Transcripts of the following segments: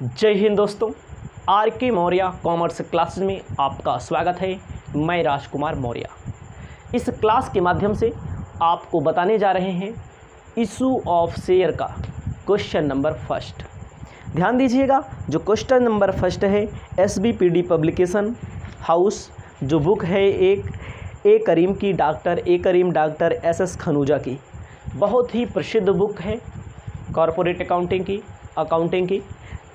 जय हिंद दोस्तों, आर के मौर्य कॉमर्स क्लासेस में आपका स्वागत है। मैं राजकुमार मौर्य। इस क्लास के माध्यम से आपको बताने जा रहे हैं इशू ऑफ शेयर का क्वेश्चन नंबर फर्स्ट। ध्यान दीजिएगा, जो क्वेश्चन नंबर फर्स्ट है एसबीपीडी पब्लिकेशन हाउस, जो बुक है ए करीम डॉक्टर एसएस खनूजा की, बहुत ही प्रसिद्ध बुक है कॉरपोरेट अकाउंटिंग की,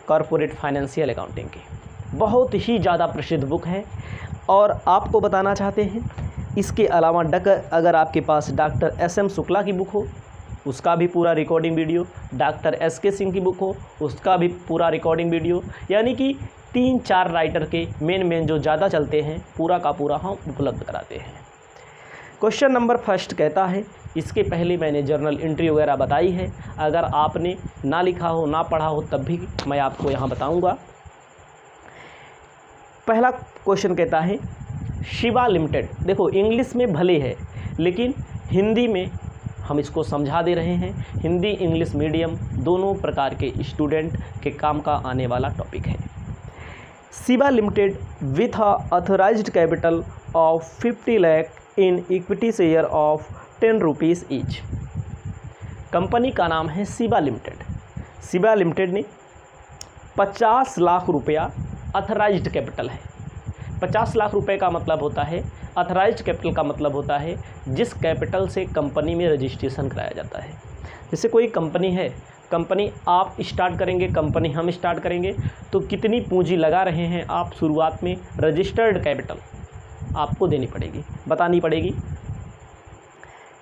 कॉरपोरेट फाइनेंशियल अकाउंटिंग की, बहुत ही ज़्यादा प्रसिद्ध बुक है। और आपको बताना चाहते हैं इसके अलावा अगर आपके पास डॉक्टर एसएम शुक्ला की बुक हो उसका भी पूरा recording video, doctor SK Singh की बुक हो उसका भी पूरा रिकॉर्डिंग वीडियो, यानी कि 3-4 राइटर के मेन जो ज़्यादा चलते हैं पूरा का पूरा हम उपलब्ध कराते हैं। क्वेश्चन नंबर फर्स्ट कहता है, इसके पहले मैंने जर्नल एंट्री वगैरह बताई है, अगर आपने ना लिखा हो ना पढ़ा हो तब भी मैं आपको यहाँ बताऊँगा। पहला क्वेश्चन कहता है शिवा लिमिटेड, देखो इंग्लिश में भले है लेकिन हिंदी में हम इसको समझा दे रहे हैं। हिंदी इंग्लिश मीडियम दोनों प्रकार के स्टूडेंट के काम का आने वाला टॉपिक है। Shiva limited with a authorised capital of 50 lakh in equity shares of 10 rupees each. Company का नाम है शिवा लिमिटेड। शिवा लिमिटेड ने 50 लाख रुपया ऑथराइज्ड कैपिटल है। 50 लाख रुपए का मतलब होता है, ऑथराइज्ड कैपिटल का मतलब होता है जिस कैपिटल से कंपनी में रजिस्ट्रेशन कराया जाता है। जैसे कोई कंपनी है, कंपनी आप स्टार्ट करेंगे, कंपनी हम स्टार्ट करेंगे, तो कितनी पूंजी लगा रहे हैं आप शुरुआत में, रजिस्टर्ड कैपिटल आपको देनी पड़ेगी, बतानी पड़ेगी।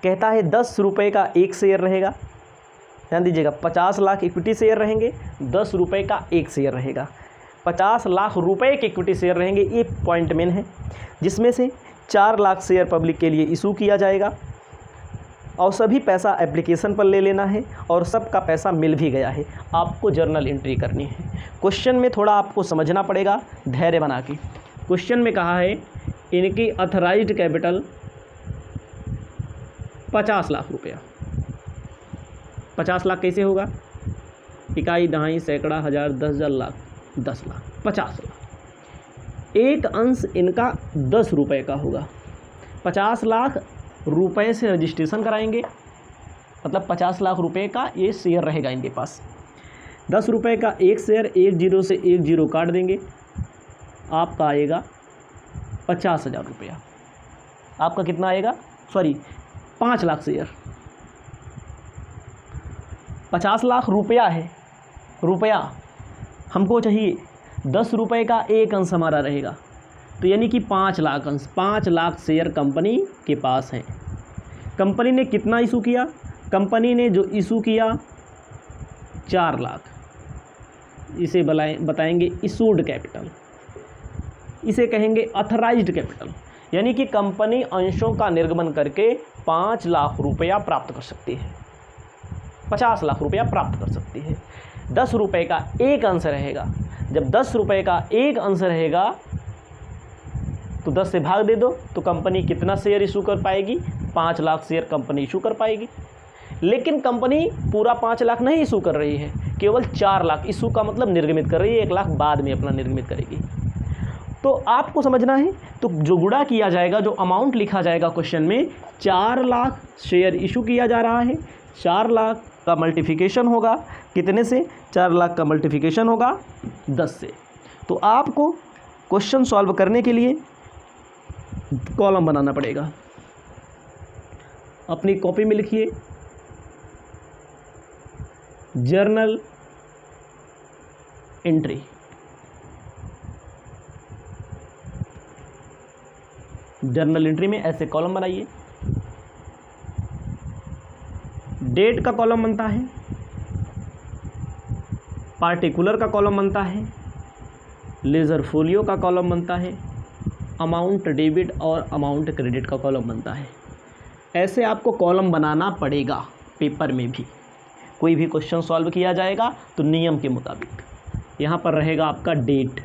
कहता है 10 रुपये का एक शेयर रहेगा। ध्यान दीजिएगा, 50 लाख इक्विटी शेयर रहेंगे, 10 रुपये का एक शेयर रहेगा। 50 लाख रुपए के इक्विटी शेयर रहेंगे, ये पॉइंट मेन है, जिसमें से 4 लाख शेयर पब्लिक के लिए इशू किया जाएगा और सभी पैसा एप्लीकेशन पर ले लेना है और सबका पैसा मिल भी गया है। आपको जर्नल एंट्री करनी है। क्वेश्चन में थोड़ा आपको समझना पड़ेगा, धैर्य बना के। क्वेश्चन में कहा है इनकी ऑथराइज्ड कैपिटल 50 लाख रुपया। 50 लाख कैसे होगा? इकाई, दहाई, सैकड़ा, हज़ार, 10,000, लाख, 10 लाख, 50 लाख। एक अंश इनका 10 रुपये का होगा। 50 लाख रुपए से रजिस्ट्रेशन कराएंगे, मतलब 50 लाख रुपए का ये शेयर रहेगा इनके पास। 10 रुपये का एक शेयर, 1 0 से 1 0 काट देंगे, आपका आएगा 50,000 रुपया। आपका कितना आएगा? 5 लाख शेयर, 50 लाख रुपया है, रुपया हमको चाहिए, 10 रुपये का एक अंश हमारा रहेगा, तो यानी कि 5 लाख अंश, 5 लाख शेयर कंपनी के पास हैं। कंपनी ने कितना इशू किया? कंपनी ने जो इशू किया 4 लाख, इसे बताएंगे इशूड कैपिटल, इसे कहेंगे ऑथराइज्ड कैपिटल। यानी कि कंपनी अंशों का निर्गमन करके 5 लाख रुपया प्राप्त कर सकती है, 50 लाख रुपया प्राप्त कर सकती है। 10 रुपये का एक अंश रहेगा। जब 10 रुपये का एक अंश रहेगा तो 10 से भाग दे दो, तो कंपनी कितना शेयर इशू कर पाएगी? 5 लाख शेयर कंपनी इशू कर पाएगी। लेकिन कंपनी पूरा 5 लाख नहीं इशू कर रही है, केवल 4 लाख इशू का मतलब निर्गमित कर रही है, 1 लाख बाद में अपना निर्गमित करेगी। तो आपको समझना है, तो जो गुणा किया जाएगा, जो अमाउंट लिखा जाएगा क्वेश्चन में, 4 लाख शेयर इशू किया जा रहा है, 4 लाख का मल्टीप्लिकेशन होगा कितने से? 4 लाख का मल्टीप्लिकेशन होगा 10 से। तो आपको क्वेश्चन सॉल्व करने के लिए कॉलम बनाना पड़ेगा। अपनी कॉपी में लिखिए जर्नल एंट्री। जर्नल एंट्री में ऐसे कॉलम बनाइए। डेट का कॉलम बनता है, पार्टिकुलर का कॉलम बनता है, लेजर फोलियो का कॉलम बनता है, अमाउंट डेबिट और अमाउंट क्रेडिट का कॉलम बनता है। ऐसे आपको कॉलम बनाना पड़ेगा पेपर में भी। कोई भी क्वेश्चन सॉल्व किया जाएगा तो नियम के मुताबिक यहाँ पर रहेगा आपका डेट,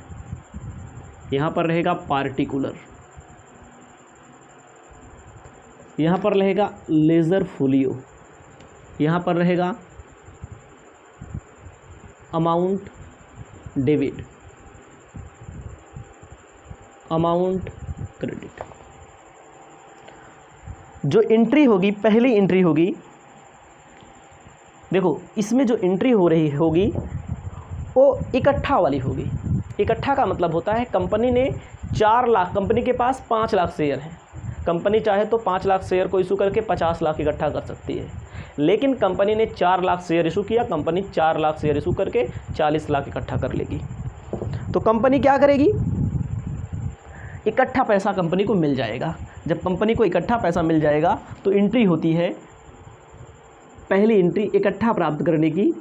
यहाँ पर रहेगा पार्टिकुलर, यहाँ पर रहेगा लेजर फोलियो, यहाँ पर रहेगा अमाउंट डेबिट, अमाउंट क्रेडिट। जो एंट्री होगी, पहली एंट्री होगी, देखो इसमें जो एंट्री हो रही होगी वो इकट्ठा वाली होगी। इकट्ठा का मतलब होता है कंपनी ने 4 लाख, कंपनी के पास 5 लाख शेयर हैं। कंपनी चाहे तो 5 लाख शेयर को इशू करके 50 लाख इकट्ठा कर सकती है, लेकिन कंपनी ने 4 लाख शेयर इशू किया, कंपनी 4 लाख शेयर इशू करके 40 लाख इकट्ठा कर लेगी। तो कंपनी क्या करेगी, इकट्ठा पैसा कंपनी को मिल जाएगा। जब कंपनी को इकट्ठा पैसा मिल जाएगा तो एंट्री होती है, पहली एंट्री इकट्ठा प्राप्त करने की,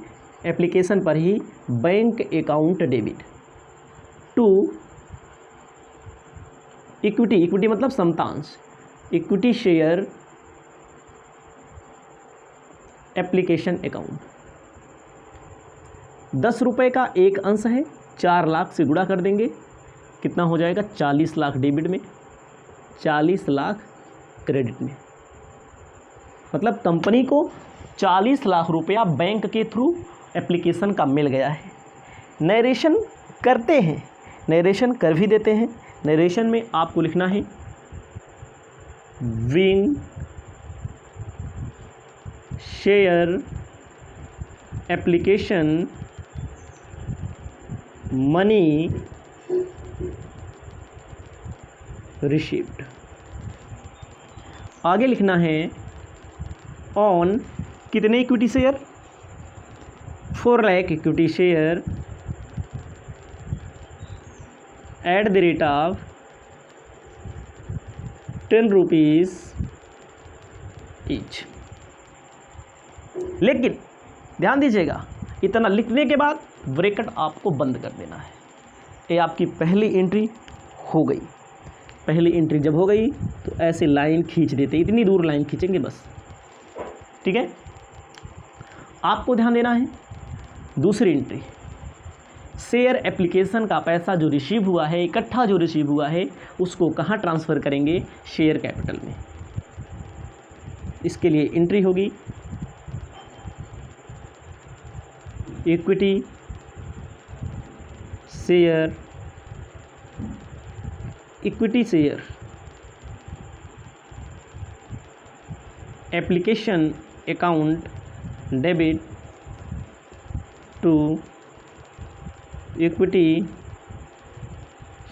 एप्लीकेशन पर ही bank account debit to equity, equity मतलब समतांश, इक्विटी शेयर एप्लीकेशन अकाउंट। 10 रुपये का एक अंश है, 4 लाख से गुणा कर देंगे, कितना हो जाएगा 40 लाख डेबिट में, 40 लाख क्रेडिट में। मतलब कंपनी को 40 लाख रुपया बैंक के थ्रू एप्लीकेशन का मिल गया है। नरेशन करते हैं, नरेशन कर भी देते हैं। नरेशन में आपको लिखना है wing share application money received. आगे लिखना है ऑन कितने equity share, 4 lakh equity share at the rate of 10 rupees each. लेकिन ध्यान दीजिएगा, इतना लिखने के बाद ब्रैकेट आपको बंद कर देना है। ये आपकी पहली एंट्री हो गई। पहली एंट्री जब हो गई तो ऐसे लाइन खींच देते, इतनी दूर लाइन खींचेंगे बस, ठीक है। आपको ध्यान देना है दूसरी एंट्री, शेयर एप्लीकेशन का पैसा जो रिसीव हुआ है, इकट्ठा जो रिसीव हुआ है, उसको कहाँ ट्रांसफ़र करेंगे, शेयर कैपिटल में। इसके लिए एंट्री होगी equity share, equity share application account debit to equity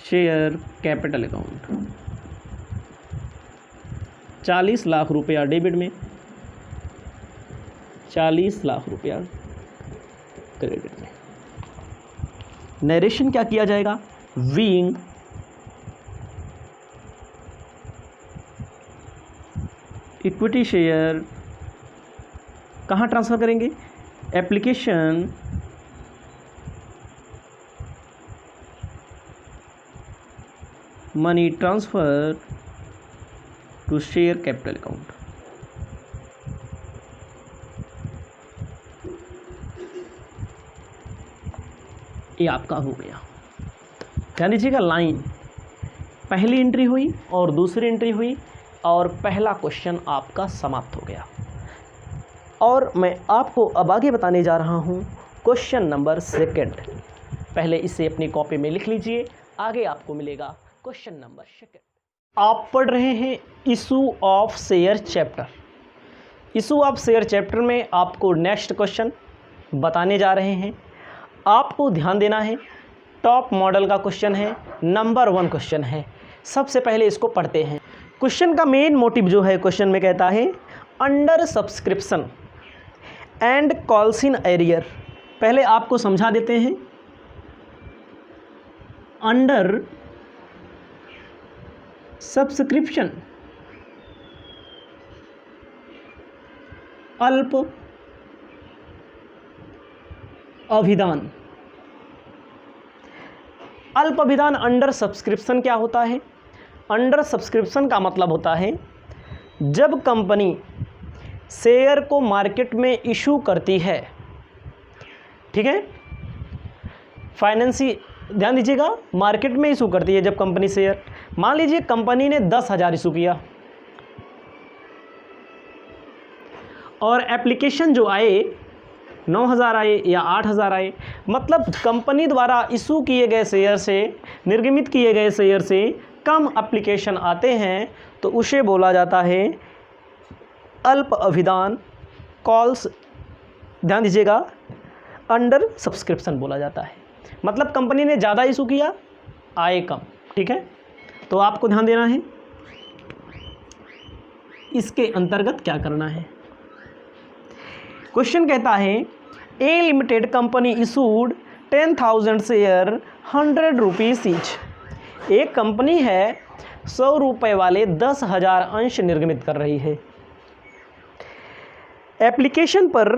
share capital account. 40 lakh रुपया डेबिट में, 40 लाख रुपया क्रेडिट में। नरेशन क्या किया जाएगा, विंग इक्विटी शेयर कहाँ ट्रांसफ़र करेंगे, application money transfer to share capital account. ये आपका हो गया। ध्यान दीजिएगा, लाइन पहली एंट्री हुई और दूसरी एंट्री हुई और पहला क्वेश्चन आपका समाप्त हो गया। और मैं आपको अब आगे बताने जा रहा हूँ क्वेश्चन नंबर 2। पहले इसे अपनी कॉपी में लिख लीजिए, आगे आपको मिलेगा क्वेश्चन नंबर 2। आप पढ़ रहे हैं issue of share chapter. Issue of share chapter में आपको नेक्स्ट क्वेश्चन बताने जा रहे हैं। आपको ध्यान देना है, टॉप मॉडल का क्वेश्चन है, नंबर 1 क्वेश्चन है। सबसे पहले इसको पढ़ते हैं। क्वेश्चन का मेन मोटिव जो है, क्वेश्चन में कहता है under subscription and calls in arrear. पहले आपको समझा देते हैं। अंडर सब्सक्रिप्शन अल्प अभिदान। अल्प अभिदान अंडर सब्सक्रिप्शन क्या होता है? अंडर सब्सक्रिप्शन का मतलब होता है जब कंपनी शेयर को मार्केट में इशू करती है, ठीक है, फाइनेंसी, ध्यान दीजिएगा, मार्केट में इशू करती है जब कंपनी शेयर। मान लीजिए कंपनी ने 10,000 इशू किया और एप्लीकेशन जो आए 9,000 आए या 8,000 आए, मतलब कंपनी द्वारा इशू किए गए शेयर से, निर्गमित किए गए शेयर से कम एप्लीकेशन आते हैं तो उसे बोला जाता है अल्प अभिदान, कॉल्स, ध्यान दीजिएगा, अंडर सब्सक्रिप्शन बोला जाता है। मतलब कंपनी ने ज़्यादा इशू किया, आए कम, ठीक है। तो आपको ध्यान देना है इसके अंतर्गत क्या करना है। क्वेश्चन कहता है a limited company issued 10,000 shares 100 rupees each. एक कंपनी है 100 रुपये वाले 10,000 अंश निर्गमित कर रही है। एप्लीकेशन पर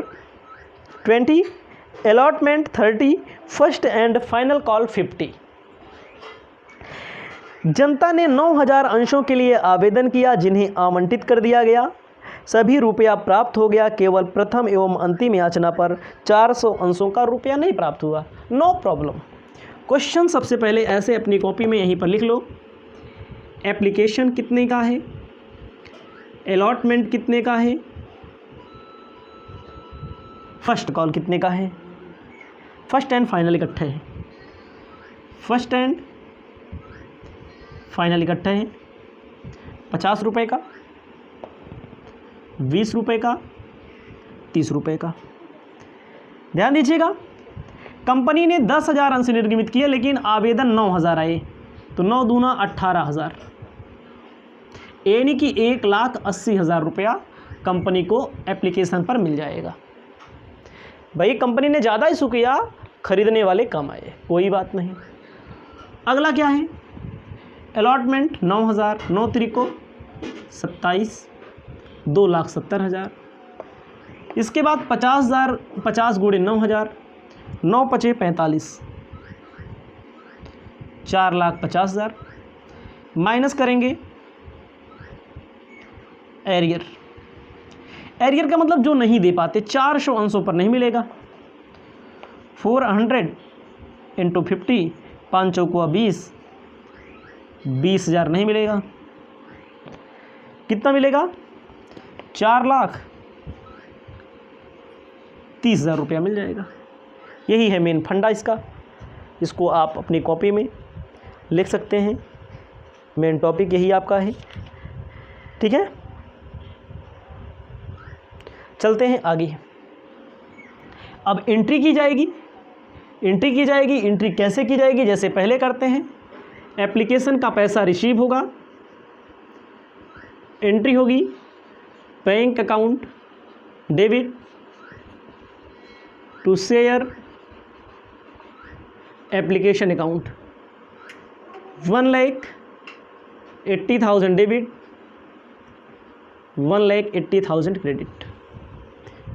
20, allotment 30, first and final call 50। जनता ने 9,000 अंशों के लिए आवेदन किया जिन्हें आवंटित कर दिया गया। सभी रुपया प्राप्त हो गया, केवल प्रथम एवं अंतिम याचना पर 400 अंशों का रुपया नहीं प्राप्त हुआ। No problem. क्वेश्चन सबसे पहले ऐसे अपनी कॉपी में यहीं पर लिख लो, एप्लीकेशन कितने का है, अलॉटमेंट कितने का है, फर्स्ट कॉल कितने का है, फर्स्ट एंड फाइनल इकट्ठे है, फर्स्ट एंड फाइनल इकट्ठे हैं। 50 रुपये का, 20 रुपये का, 30 रुपये का। ध्यान दीजिएगा, कंपनी ने 10,000 अंश निर्गमित किए लेकिन आवेदन 9,000 आए, तो 9 दूना 18,000, यानी कि 1,80,000 रुपया कंपनी को एप्लीकेशन पर मिल जाएगा। भाई कंपनी ने ज़्यादा इशू किया, खरीदने वाले कम आए, कोई बात नहीं। अगला क्या है, अलॉटमेंट 9,000, 9 त्रिको 27, 2,70,000। इसके बाद 50,000, 50 गुणे 9,000, 9 पचे 45, 4,50,000। माइनस करेंगे एरियर, एरियर का मतलब जो नहीं दे पाते, 400 अंशों पर नहीं मिलेगा। 400 इंटू 50, 5 चौकुआ 20, 20,000 नहीं मिलेगा। कितना मिलेगा, 4,30,000 रुपया मिल जाएगा। यही है मेन फंडा इसका, इसको आप अपनी कॉपी में लिख सकते हैं। मेन टॉपिक यही आपका है, ठीक है। चलते हैं आगे। अब एंट्री की जाएगी, एंट्री की जाएगी। एंट्री कैसे की जाएगी, जैसे पहले करते हैं। एप्लीकेशन का पैसा रिसीव होगा, एंट्री होगी bank account debit to share application account, 1,80,000 debit, 1,80,000 credit.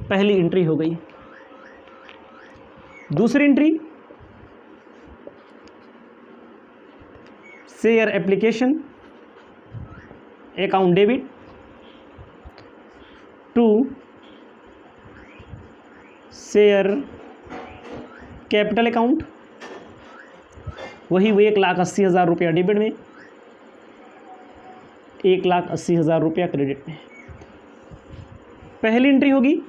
पहली एंट्री हो गई। दूसरी entry, share application account debit to share capital account, वही 1,80,000 रुपया डेबिट में, 1,80,000 रुपया क्रेडिट में। पहली एंट्री होगी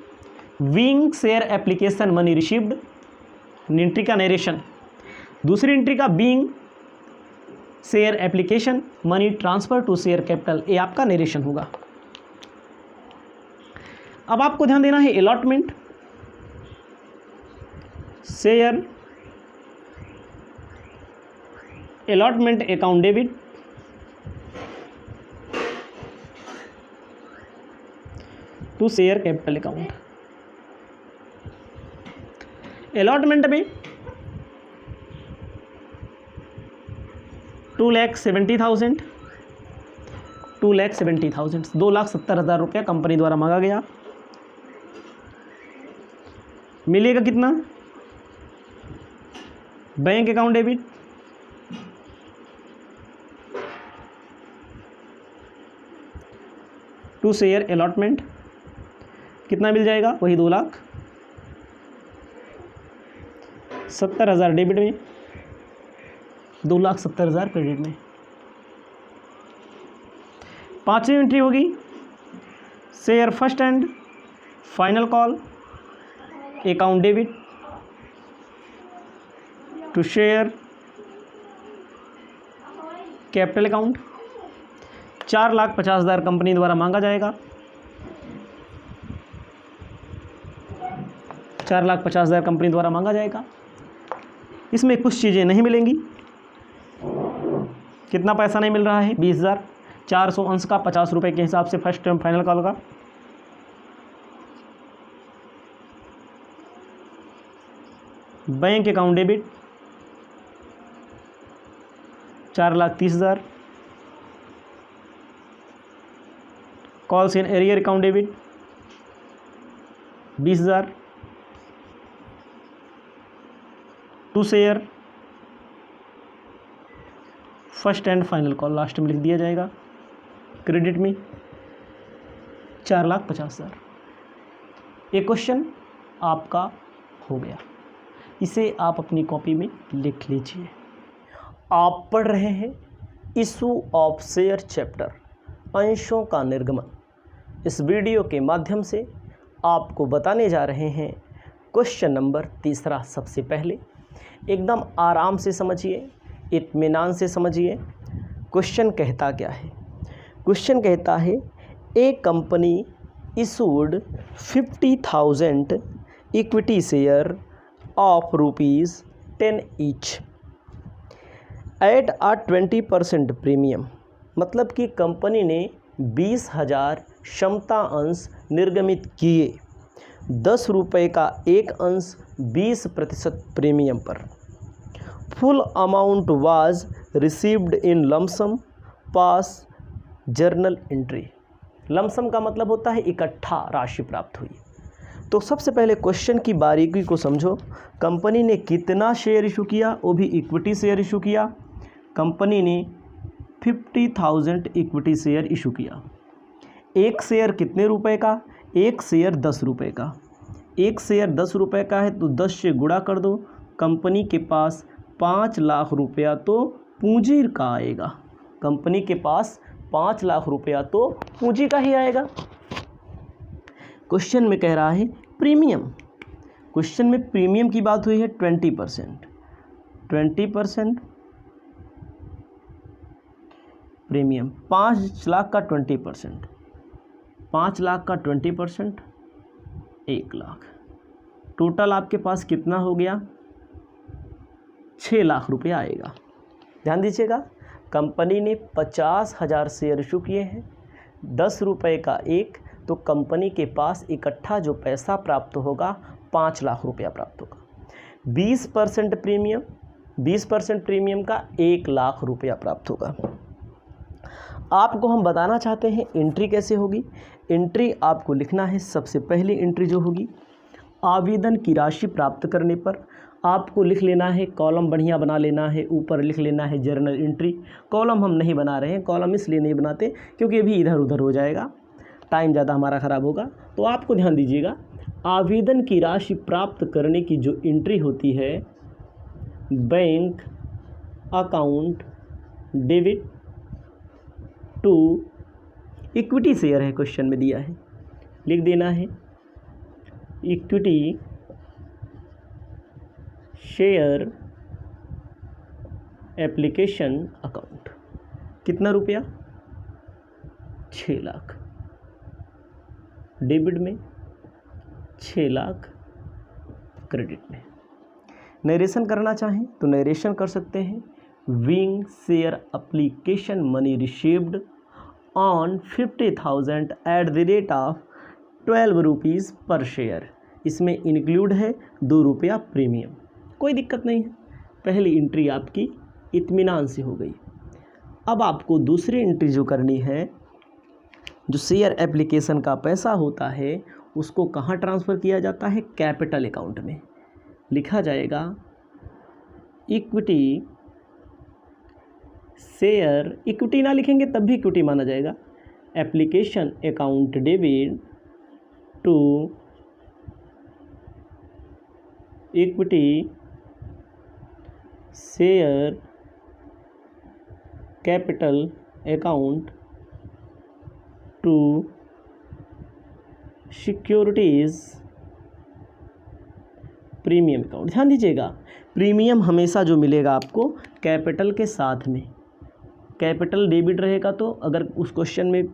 being share application money received, entry का नरेशन। दूसरी एंट्री का being share application money transfer to share capital, ये आपका नरेशन होगा। अब आपको ध्यान देना है allotment, share allotment account debit to share capital account. Allotment में 2,70,000, 2,70,000 रुपया कंपनी द्वारा मांगा गया। मिलेगा कितना, bank account debit to share allotment, कितना मिल जाएगा, वही 2,70,000 डेबिट में, 2,70,000 क्रेडिट में। पांचवी एंट्री होगी share first and final call account debit to share capital account. 4,50,000 company द्वारा मांगा जाएगा। 4,50,000 कंपनी द्वारा मांगा जाएगा। इसमें कुछ चीज़ें नहीं मिलेंगी। कितना पैसा नहीं मिल रहा है? 20,000। 400 अंश का 50 रुपये के हिसाब से फर्स्ट टर्म फाइनल कॉल का। Bank account debit 4,30,000। Calls in arrear account debit 20,000। To share first and final call last में लिख दिया जाएगा। क्रेडिट में 4,50,000। ये क्वेश्चन आपका हो गया। इसे आप अपनी कॉपी में लिख लीजिए। आप पढ़ रहे हैं इशू ऑफ शेयर चैप्टर, अंशों का निर्गमन। इस वीडियो के माध्यम से आपको बताने जा रहे हैं क्वेश्चन नंबर 3। सबसे पहले एकदम आराम से समझिए, इत्मीनान से समझिए। क्वेश्चन कहता क्या है? क्वेश्चन कहता है a company issued 50,000 equity shares of ₹10 each at a 20% premium. मतलब कि कंपनी ने 20,000 क्षमता अंश निर्गमित किए, 10 रुपये का एक अंश 20% प्रीमियम पर। Full amount was received in lump sum pass journal entry. Lump sum का मतलब होता है इकट्ठा राशि प्राप्त हुई। तो सबसे पहले क्वेश्चन की बारीकी को समझो। कंपनी ने कितना शेयर इशू किया? वो भी इक्विटी शेयर इशू किया। कंपनी ने 50,000 इक्विटी शेयर इशू किया। एक शेयर कितने रुपए का? एक शेयर 10 रुपये का। एक शेयर 10 रुपये का है तो 10 से गुणा कर दो। कंपनी के पास 5 लाख रुपया तो पूंजी का आएगा। कंपनी के पास 5 लाख रुपया तो पूंजी का ही आएगा। क्वेश्चन में कह रहा है प्रीमियम। क्वेश्चन में प्रीमियम की बात हुई है 20%। 20% प्रीमियम 5 लाख का 20%। 5 लाख का 20% 1 लाख। टोटल आपके पास कितना हो गया? 6 लाख रुपये आएगा। ध्यान दीजिएगा, कंपनी ने 50,000 शेयर इशू किए हैं, 10 रुपये का एक, तो कंपनी के पास इकट्ठा जो पैसा प्राप्त होगा 5 लाख रुपया प्राप्त होगा। 20% प्रीमियम, 20% प्रीमियम का 1 लाख रुपया प्राप्त होगा। आपको हम बताना चाहते हैं एंट्री कैसे होगी। एंट्री आपको लिखना है, सबसे पहली एंट्री जो होगी, आवेदन की राशि प्राप्त करने पर आपको लिख लेना है, कॉलम बढ़िया बना लेना है, ऊपर लिख लेना है जर्नल एंट्री। कॉलम हम नहीं बना रहे हैं, कॉलम इसलिए नहीं बनाते क्योंकि अभी इधर उधर हो जाएगा, टाइम ज़्यादा हमारा ख़राब होगा। तो आपको ध्यान दीजिएगा, आवेदन की राशि प्राप्त करने की जो एंट्री होती है, bank account debit to equity share है, क्वेश्चन में दिया है, लिख देना है इक्विटी शेयर एप्लीकेशन अकाउंट। कितना रुपया? 6 लाख। डेबिट में 6 लाख, क्रेडिट में। नरेशन करना चाहें तो नरेशन कर सकते हैं। Wing share application money received on 50,000 at the rate of 12 rupees पर शेयर। इसमें इंक्लूड है 2 रुपया प्रीमियम। कोई दिक्कत नहीं है। पहली एंट्री आपकी इत्मीनान से हो गई। अब आपको दूसरी एंट्री जो करनी है, जो शेयर एप्लीकेशन का पैसा होता है उसको कहाँ ट्रांसफ़र किया जाता है? कैपिटल अकाउंट में। लिखा जाएगा इक्विटी शेयर, इक्विटी ना लिखेंगे तब भी इक्विटी माना जाएगा, application account debit to equity share capital account to securities premium account. ध्यान दीजिएगा, प्रीमियम हमेशा जो मिलेगा आपको कैपिटल के साथ में, कैपिटल डेबिट रहेगा, तो अगर उस क्वेश्चन में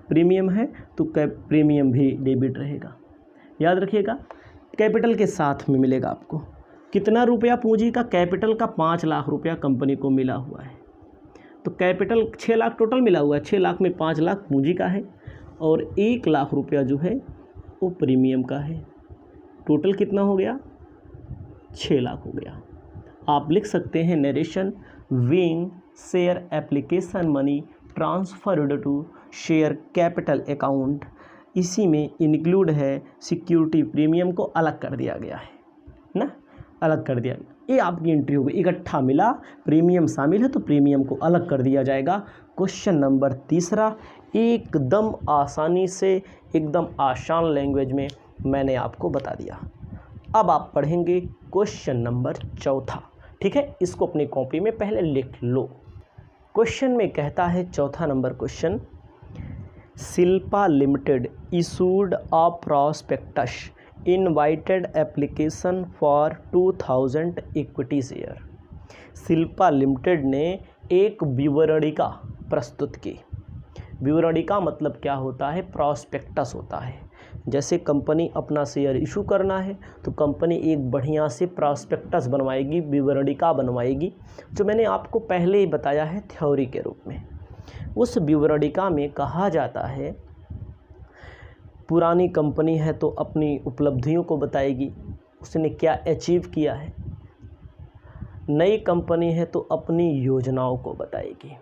प्रीमियम है तो प्रीमियम भी डेबिट रहेगा। याद रखिएगा, कैपिटल के साथ में मिलेगा आपको। कितना रुपया पूंजी का? कैपिटल का 5 लाख रुपया कंपनी को मिला हुआ है, तो कैपिटल 6 लाख टोटल मिला हुआ है, 6 लाख में 5 लाख पूंजी का है और 1 लाख रुपया जो है वो प्रीमियम का है। टोटल कितना हो गया? 6 लाख हो गया। आप लिख सकते हैं narration being share application money transferred to share capital account, इसी में इंक्लूड है सिक्योरिटी प्रीमियम को अलग कर दिया गया है ना, अलग कर दिया गया। ये आपकी एंट्री होगी। इकट्ठा मिला, प्रीमियम शामिल है तो प्रीमियम को अलग कर दिया जाएगा। क्वेश्चन नंबर 3 एकदम आसानी से, एकदम आसान लैंग्वेज में मैंने आपको बता दिया। अब आप पढ़ेंगे क्वेश्चन नंबर 4। ठीक है, इसको अपनी कॉपी में पहले लिख लो। क्वेश्चन में कहता है 4 number question, Shilpa limited issued a prospectus invited application for 2000 equity share. Shilpa limited ने एक विवरणिका प्रस्तुत की। विवरणिका मतलब क्या होता है? प्रॉस्पेक्टस होता है। जैसे कंपनी अपना शेयर इशू करना है तो कंपनी एक बढ़िया से प्रॉस्पेक्टस बनवाएगी, विवरणिका बनवाएगी, जो मैंने आपको पहले ही बताया है थ्योरी के रूप में। उस विवरणिका में कहा जाता है, पुरानी कंपनी है तो अपनी उपलब्धियों को बताएगी, उसने क्या अचीव किया है। नई कंपनी है तो अपनी योजनाओं को बताएगी।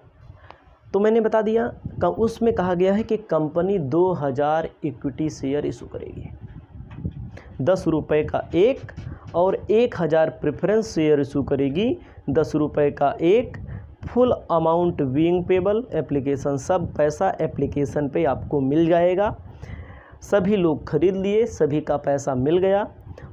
तो मैंने बता दिया, उसमें कहा गया है कि कंपनी 2000 इक्विटी शेयर इशू करेगी, 10 रुपये का एक, और 1000 प्रेफरेंस शेयर इशू करेगी, 10 रुपये का एक। Full amount being payable application, सब पैसा एप्लीकेशन पे आपको मिल जाएगा। सभी लोग खरीद लिए, सभी का पैसा मिल गया।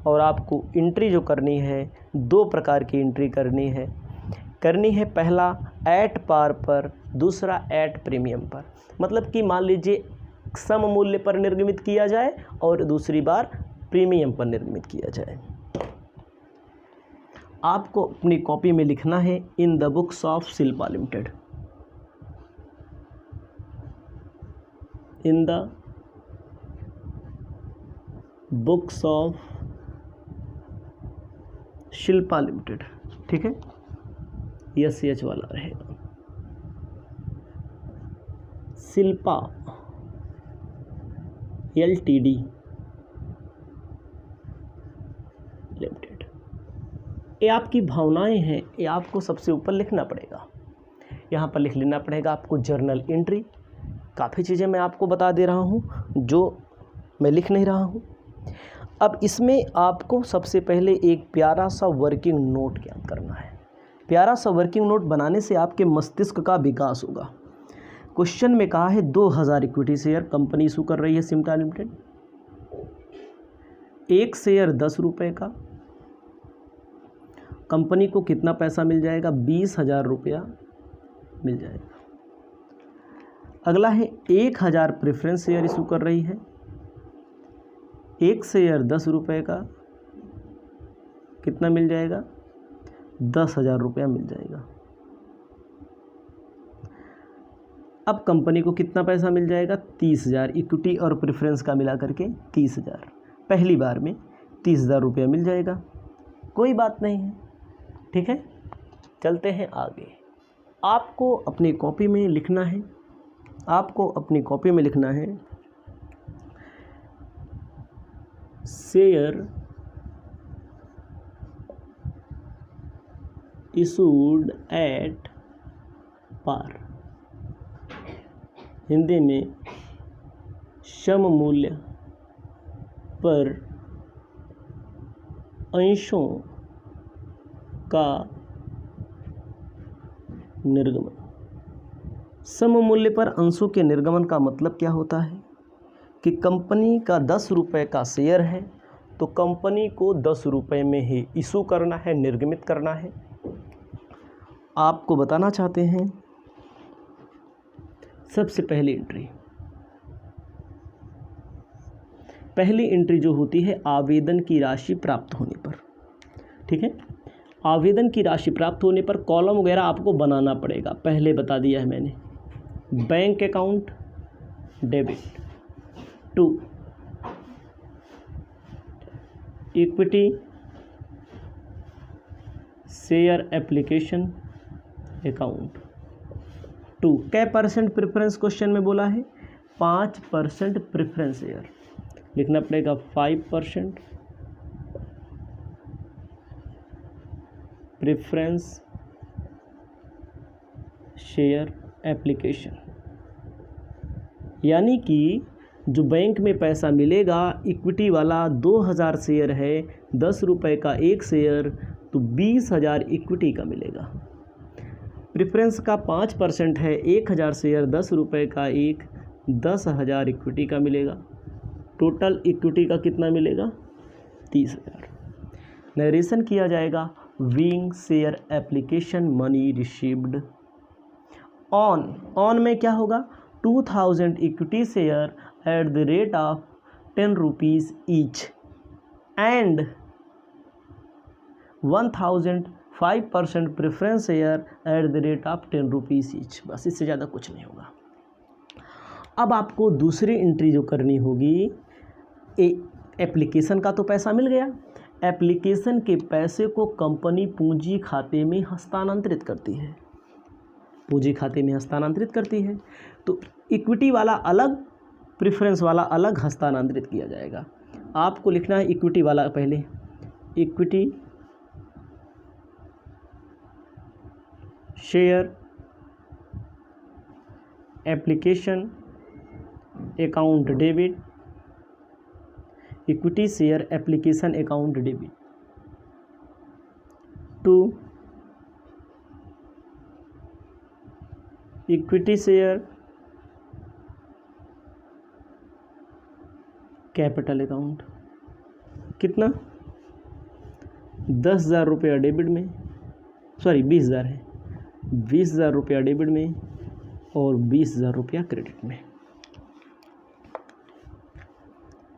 और आपको एंट्री जो करनी है, 2 प्रकार की एंट्री करनी है। पहला एट पार पर, दूसरा एट प्रीमियम पर। मतलब कि मान लीजिए सम मूल्य पर निर्गमित किया जाए और दूसरी बार प्रीमियम पर निर्गमित किया जाए। आपको अपनी कॉपी में लिखना है in the books of Shilpa limited, in the books of Shilpa limited. ठीक है, SH वाला रहेगा। Shilpa LTD limited. ये आपकी भावनाएं हैं, ये आपको सबसे ऊपर लिखना पड़ेगा। यहाँ पर लिख लेना पड़ेगा आपको जर्नल एंट्री। काफ़ी चीज़ें मैं आपको बता दे रहा हूँ जो मैं लिख नहीं रहा हूँ। अब इसमें आपको सबसे पहले एक प्यारा सा वर्किंग नोट ज्ञात करना है। प्यारा सा वर्किंग नोट बनाने से आपके मस्तिष्क का विकास होगा। क्वेश्चन में कहा है 2000 इक्विटी शेयर कंपनी इशू कर रही है शिल्पा लिमिटेड। एक शेयर 10 रुपये का, कंपनी को कितना पैसा मिल जाएगा? 20,000 रुपया मिल जाएगा। अगला है 1000 प्रेफरेंस शेयर इशू कर रही है, एक शेयर 10 रुपये का, कितना मिल जाएगा? 10,000 रुपया मिल जाएगा। अब कंपनी को कितना पैसा मिल जाएगा? 30,000, इक्विटी और प्रेफरेंस का मिला करके 30,000। पहली बार में 30,000 रुपया मिल जाएगा, कोई बात नहीं है। ठीक है, चलते हैं आगे। आपको अपनी कॉपी में लिखना है, आपको अपनी कॉपी में लिखना है share issued at par, Hindi में सम मूल्य पर अंशों का निर्गमन। सम मूल्य पर अंशों के निर्गमन का मतलब क्या होता है कि कंपनी का 10 रुपये का शेयर है तो कंपनी को 10 रुपये में ही इशू करना है, निर्गमित करना है। आपको बताना चाहते हैं सबसे पहली एंट्री जो होती है आवेदन की राशि प्राप्त होने पर। ठीक है। आवेदन की राशि प्राप्त होने पर कॉलम वगैरह आपको बनाना पड़ेगा, पहले बता दिया है मैंने। Bank account debit to equity share application account to. क्या परसेंट प्रेफरेंस क्वेश्चन में बोला है? 5% प्रेफरेंस शेयर, लिखना पड़ेगा 5% प्रेफरेंस शेयर एप्लीकेशन। यानी कि जो बैंक में पैसा मिलेगा, इक्विटी वाला 2000 शेयर है, 10 रुपये का एक शेयर, तो 20,000 इक्विटी का मिलेगा। प्रेफरेंस का 5% है, 1000 शेयर, 10 रुपये का एक, 10,000 इक्विटी का मिलेगा। टोटल इक्विटी का कितना मिलेगा? 30,000। नरेशन किया जाएगा, wing share application money received on में क्या होगा? 2000 equity share at the rate of 10 rupees each and 1005% preference share at the rate of 10 rupees each. बस इससे ज़्यादा कुछ नहीं होगा। अब आपको दूसरी एंट्री जो करनी होगी, एप्लीकेशन का तो पैसा मिल गया, एप्लीकेशन के पैसे को कंपनी पूंजी खाते में हस्तांतरित करती है, पूंजी खाते में हस्तांतरित करती है। तो इक्विटी वाला अलग, प्रेफरेंस वाला अलग हस्तांतरित किया जाएगा। आपको लिखना है इक्विटी वाला पहले, equity share application account debit, equity share application account debit to equity share capital account. कितना? 10,000 रुपया डेबिट में, सॉरी 20,000 है, 20,000 रुपया डेबिट में और 20,000 रुपया क्रेडिट में।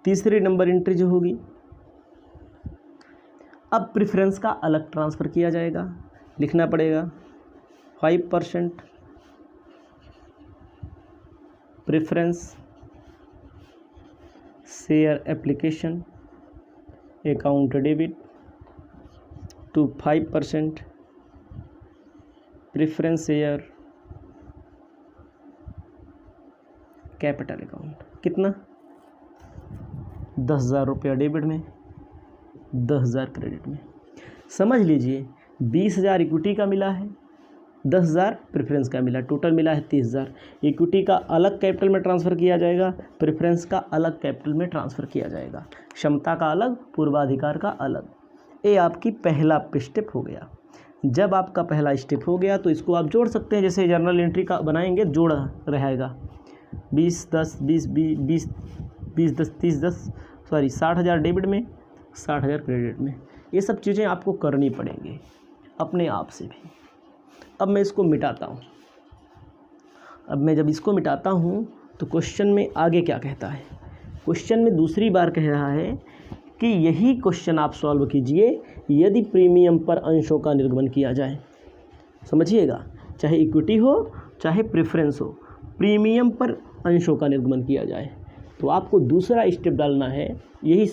तीसरी नंबर एंट्री जो होगी, अब प्रेफरेंस का अलग ट्रांसफ़र किया जाएगा, लिखना पड़ेगा 5% preference share application account debit to 5% preference share capital account. कितना? 10,000 रुपया डेबिट में, 10,000 क्रेडिट में। समझ लीजिए 20,000 इक्विटी का मिला है, 10,000 प्रेफरेंस का मिला, टोटल मिला है 30,000। इक्विटी का अलग कैपिटल में ट्रांसफ़र किया जाएगा, प्रेफरेंस का अलग कैपिटल में ट्रांसफ़र किया जाएगा, क्षमता का अलग, पूर्वाधिकार का अलग। ये आपकी पहला स्टेप हो गया। जब आपका पहला स्टेप हो गया तो इसको आप जोड़ सकते हैं, जैसे जर्नल एंट्री का बनाएंगे, जोड़ रहेगा 20 10 20 20 20 10 30 10 सॉरी 60,000 डेबिट में, 60,000 क्रेडिट में। ये सब चीज़ें आपको करनी पड़ेंगी अपने आप से भी। अब मैं इसको मिटाता हूँ। अब मैं जब इसको मिटाता हूँ तो क्वेश्चन में आगे क्या कहता है? क्वेश्चन में दूसरी बार कह रहा है कि यही क्वेश्चन आप सॉल्व कीजिए यदि प्रीमियम पर अंशों का निर्गमन किया जाए। समझिएगा, चाहे इक्विटी हो चाहे प्रेफरेंस हो, प्रीमियम पर अंशों का निर्गमन किया जाए तो आपको दूसरा स्टेप डालना है। यही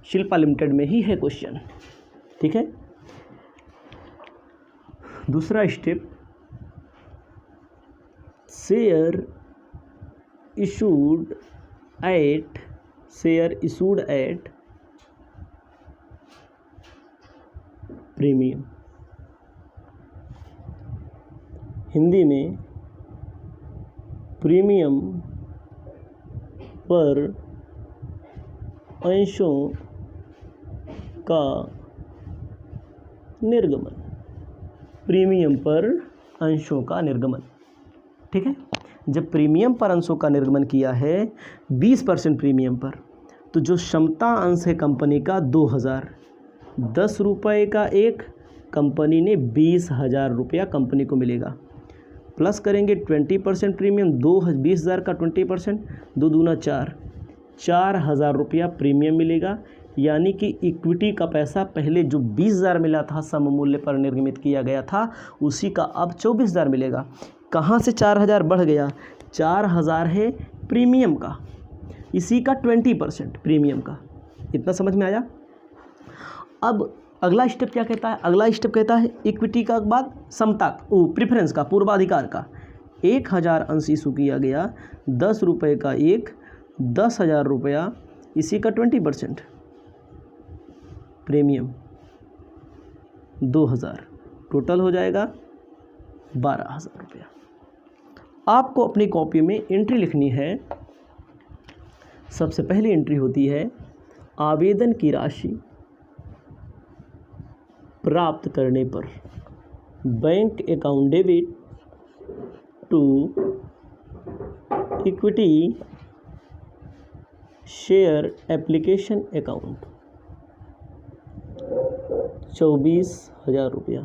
शिल्पा लिमिटेड में ही है क्वेश्चन, ठीक है। दूसरा step, share issued at premium. Hindi में प्रीमियम पर अंशों का निर्गमन, प्रीमियम पर अंशों का निर्गमन, ठीक है। जब प्रीमियम पर अंशों का निर्गमन किया है 20% प्रीमियम पर, तो जो क्षमता अंश है कंपनी का 2000, 10 रुपये का एक, कंपनी ने 20,000 रुपया कंपनी को मिलेगा। प्लस करेंगे 20% प्रीमियम, 20,000 का 20%, 2 दूना 4, 4,000 रुपया प्रीमियम मिलेगा। यानी कि इक्विटी का पैसा पहले जो 20,000 मिला था सममूल्य पर निर्गमित किया गया था, उसी का अब 24,000 मिलेगा। कहाँ से 4,000 बढ़ गया? 4,000 है प्रीमियम का, इसी का 20% प्रीमियम का। इतना समझ में आया? अब अगला स्टेप क्या कहता है? अगला स्टेप कहता है इक्विटी का बाद समता प्रेफरेंस का, पूर्वाधिकार का 1,000 अंश इशू किया गया, 10 रुपये का एक, 10,000 रुपया, इसी का 20% प्रीमियम 2,000, टोटल हो जाएगा 12,000 रुपया। आपको अपनी कॉपी में एंट्री लिखनी है। सबसे पहली एंट्री होती है आवेदन की राशि प्राप्त करने पर bank account debit to equity share application account 24,000 रुपया।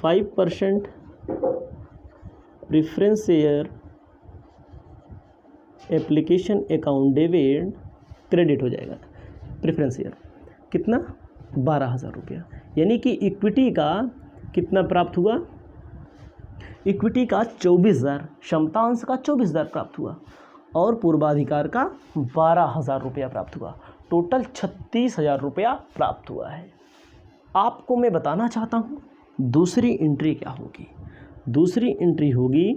5% preference share application account debit credit हो जाएगा। प्रेफरेंस शेयर कितना? 12,000 रुपया। यानी कि इक्विटी का कितना प्राप्त हुआ? इक्विटी का 24,000, क्षमतांश का 24,000 प्राप्त हुआ और पूर्वाधिकार का 12,000 रुपया प्राप्त हुआ। टोटल 36,000 रुपया प्राप्त हुआ है। आपको मैं बताना चाहता हूँ दूसरी एंट्री क्या होगी। दूसरी एंट्री होगी,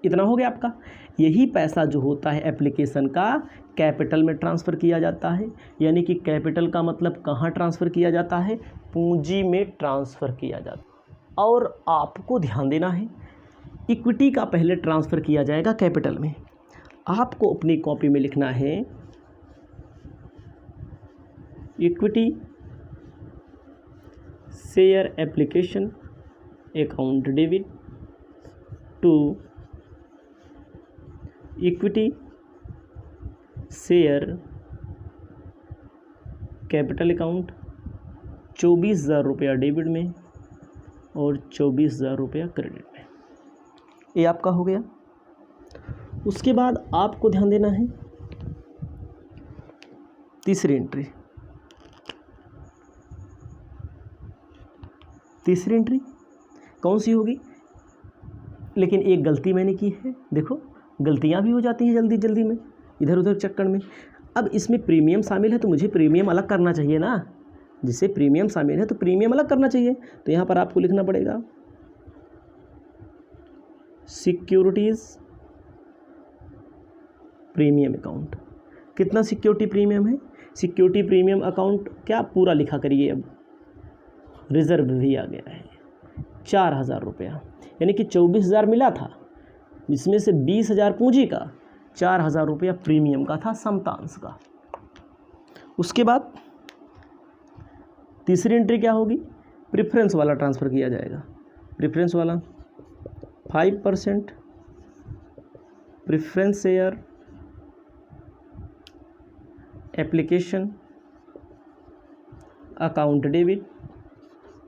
इतना हो गया आपका। यही पैसा जो होता है एप्लीकेशन का कैपिटल में ट्रांसफ़र किया जाता है। यानी कि कैपिटल का मतलब कहाँ ट्रांसफ़र किया जाता है? पूंजी में ट्रांसफ़र किया जाता है। और आपको ध्यान देना है इक्विटी का पहले ट्रांसफ़र किया जाएगा कैपिटल में। आपको अपनी कॉपी में लिखना है equity share application account debit to equity share capital account 24,000 रुपया डेबिट में और 24,000 रुपया क्रेडिट में। ये आपका हो गया। उसके बाद आपको ध्यान देना है तीसरी एंट्री। तीसरी एंट्री कौन सी होगी? लेकिन एक गलती मैंने की है, देखो गलतियां भी हो जाती हैं जल्दी जल्दी में, इधर उधर चक्कर में। अब इसमें प्रीमियम शामिल है तो मुझे प्रीमियम अलग करना चाहिए ना। जिससे प्रीमियम शामिल है तो प्रीमियम अलग करना चाहिए। तो यहाँ पर आपको लिखना पड़ेगा सिक्योरिटीज़ प्रीमियम अकाउंट। कितना सिक्योरिटी प्रीमियम है? सिक्योरिटी प्रीमियम अकाउंट क्या पूरा लिखा करिए। अब रिजर्व भी आ गया है 4,000 रुपया। यानी कि 24,000 मिला था, जिसमें से 20,000 पूंजी का, 4,000 रुपया प्रीमियम का था, समतांश का। उसके बाद तीसरी एंट्री क्या होगी? प्रेफरेंस वाला ट्रांसफ़र किया जाएगा। प्रेफरेंस वाला 5% preference share application account debit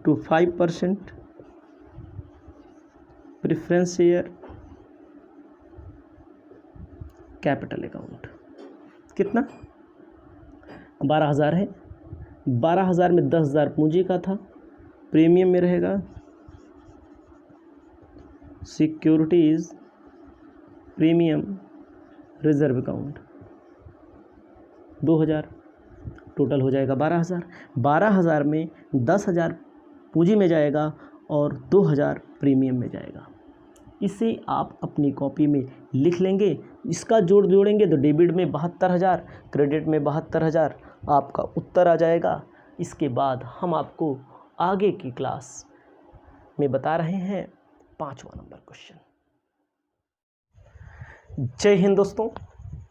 to 5% preference share capital account. कितना? 12,000 है। 12,000 में 10,000 पूंजी का था, प्रीमियम में रहेगा securities premium reserve account 2,000, total हो जाएगा 12,000। 12,000 में 10,000 पूंजी में जाएगा और 2,000 प्रीमियम में जाएगा। इसे आप अपनी कॉपी में लिख लेंगे। इसका जोड़ेंगे तो डेबिट में 72,000, क्रेडिट में 72,000, आपका उत्तर आ जाएगा। इसके बाद हम आपको आगे की क्लास में बता रहे हैं 5वां नंबर क्वेश्चन। जय हिंद दोस्तों,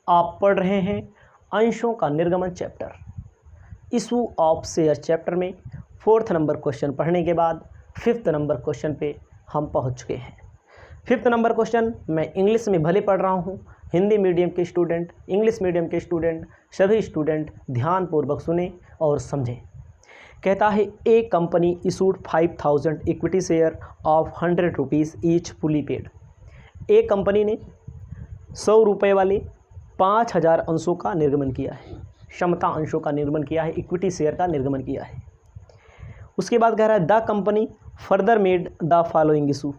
आप पढ़ रहे हैं अंशों का निर्गमन chapter. Issue of share chapter में 4th नंबर क्वेश्चन पढ़ने के बाद 5th नंबर क्वेश्चन पे हम पहुंच चुके हैं। 5th नंबर क्वेश्चन मैं इंग्लिश में भले पढ़ रहा हूं, हिंदी मीडियम के स्टूडेंट, इंग्लिश मीडियम के स्टूडेंट, सभी स्टूडेंट ध्यानपूर्वक सुने और समझें। कहता है a company issued 5,000 equity shares of 100 rupees each fully paid. A company ने 100 रुपये वाले 5,000 अंशों का निर्गमन किया है। क्षमता अंशों का निर्गमन किया है, इक्विटी शेयर का निर्गमन किया है। उसके बाद कह रहा है the company further made the following issue,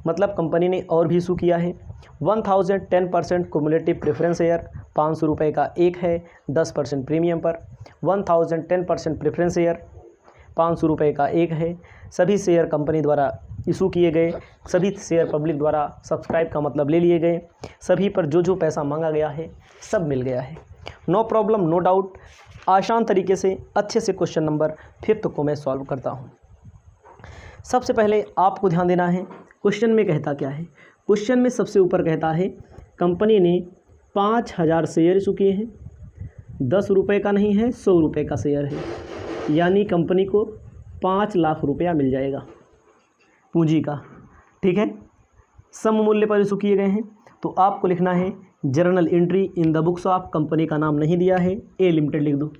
मतलब कंपनी ने और भी इशू किया है। 1010% कुमुलेटिव प्रेफरेंस शेयर 500 रुपये का एक है 10% प्रीमियम पर। 1010% प्रेफरेंस शेयर 500 रुपये का एक है। सभी शेयर कंपनी द्वारा इशू किए गए, सभी शेयर पब्लिक द्वारा सब्सक्राइब का मतलब ले लिए गए, सभी पर जो जो पैसा मांगा गया है सब मिल गया है। No problem no doubt. आसान तरीके से अच्छे से क्वेश्चन नंबर 5 को मैं सॉल्व करता हूँ। सबसे पहले आपको ध्यान देना है क्वेश्चन में कहता क्या है। क्वेश्चन में सबसे ऊपर कहता है कंपनी ने 5000 शेयर इशू किए हैं, 10 रुपये का नहीं है 100 रुपये का शेयर है, यानी कंपनी को 5 लाख रुपया मिल जाएगा पूंजी का। ठीक है, सम मूल्य पर इशू किए गए हैं। तो आपको लिखना है journal entry in the books of, company का नाम नहीं दिया है, ए लिमिटेड लिख दो।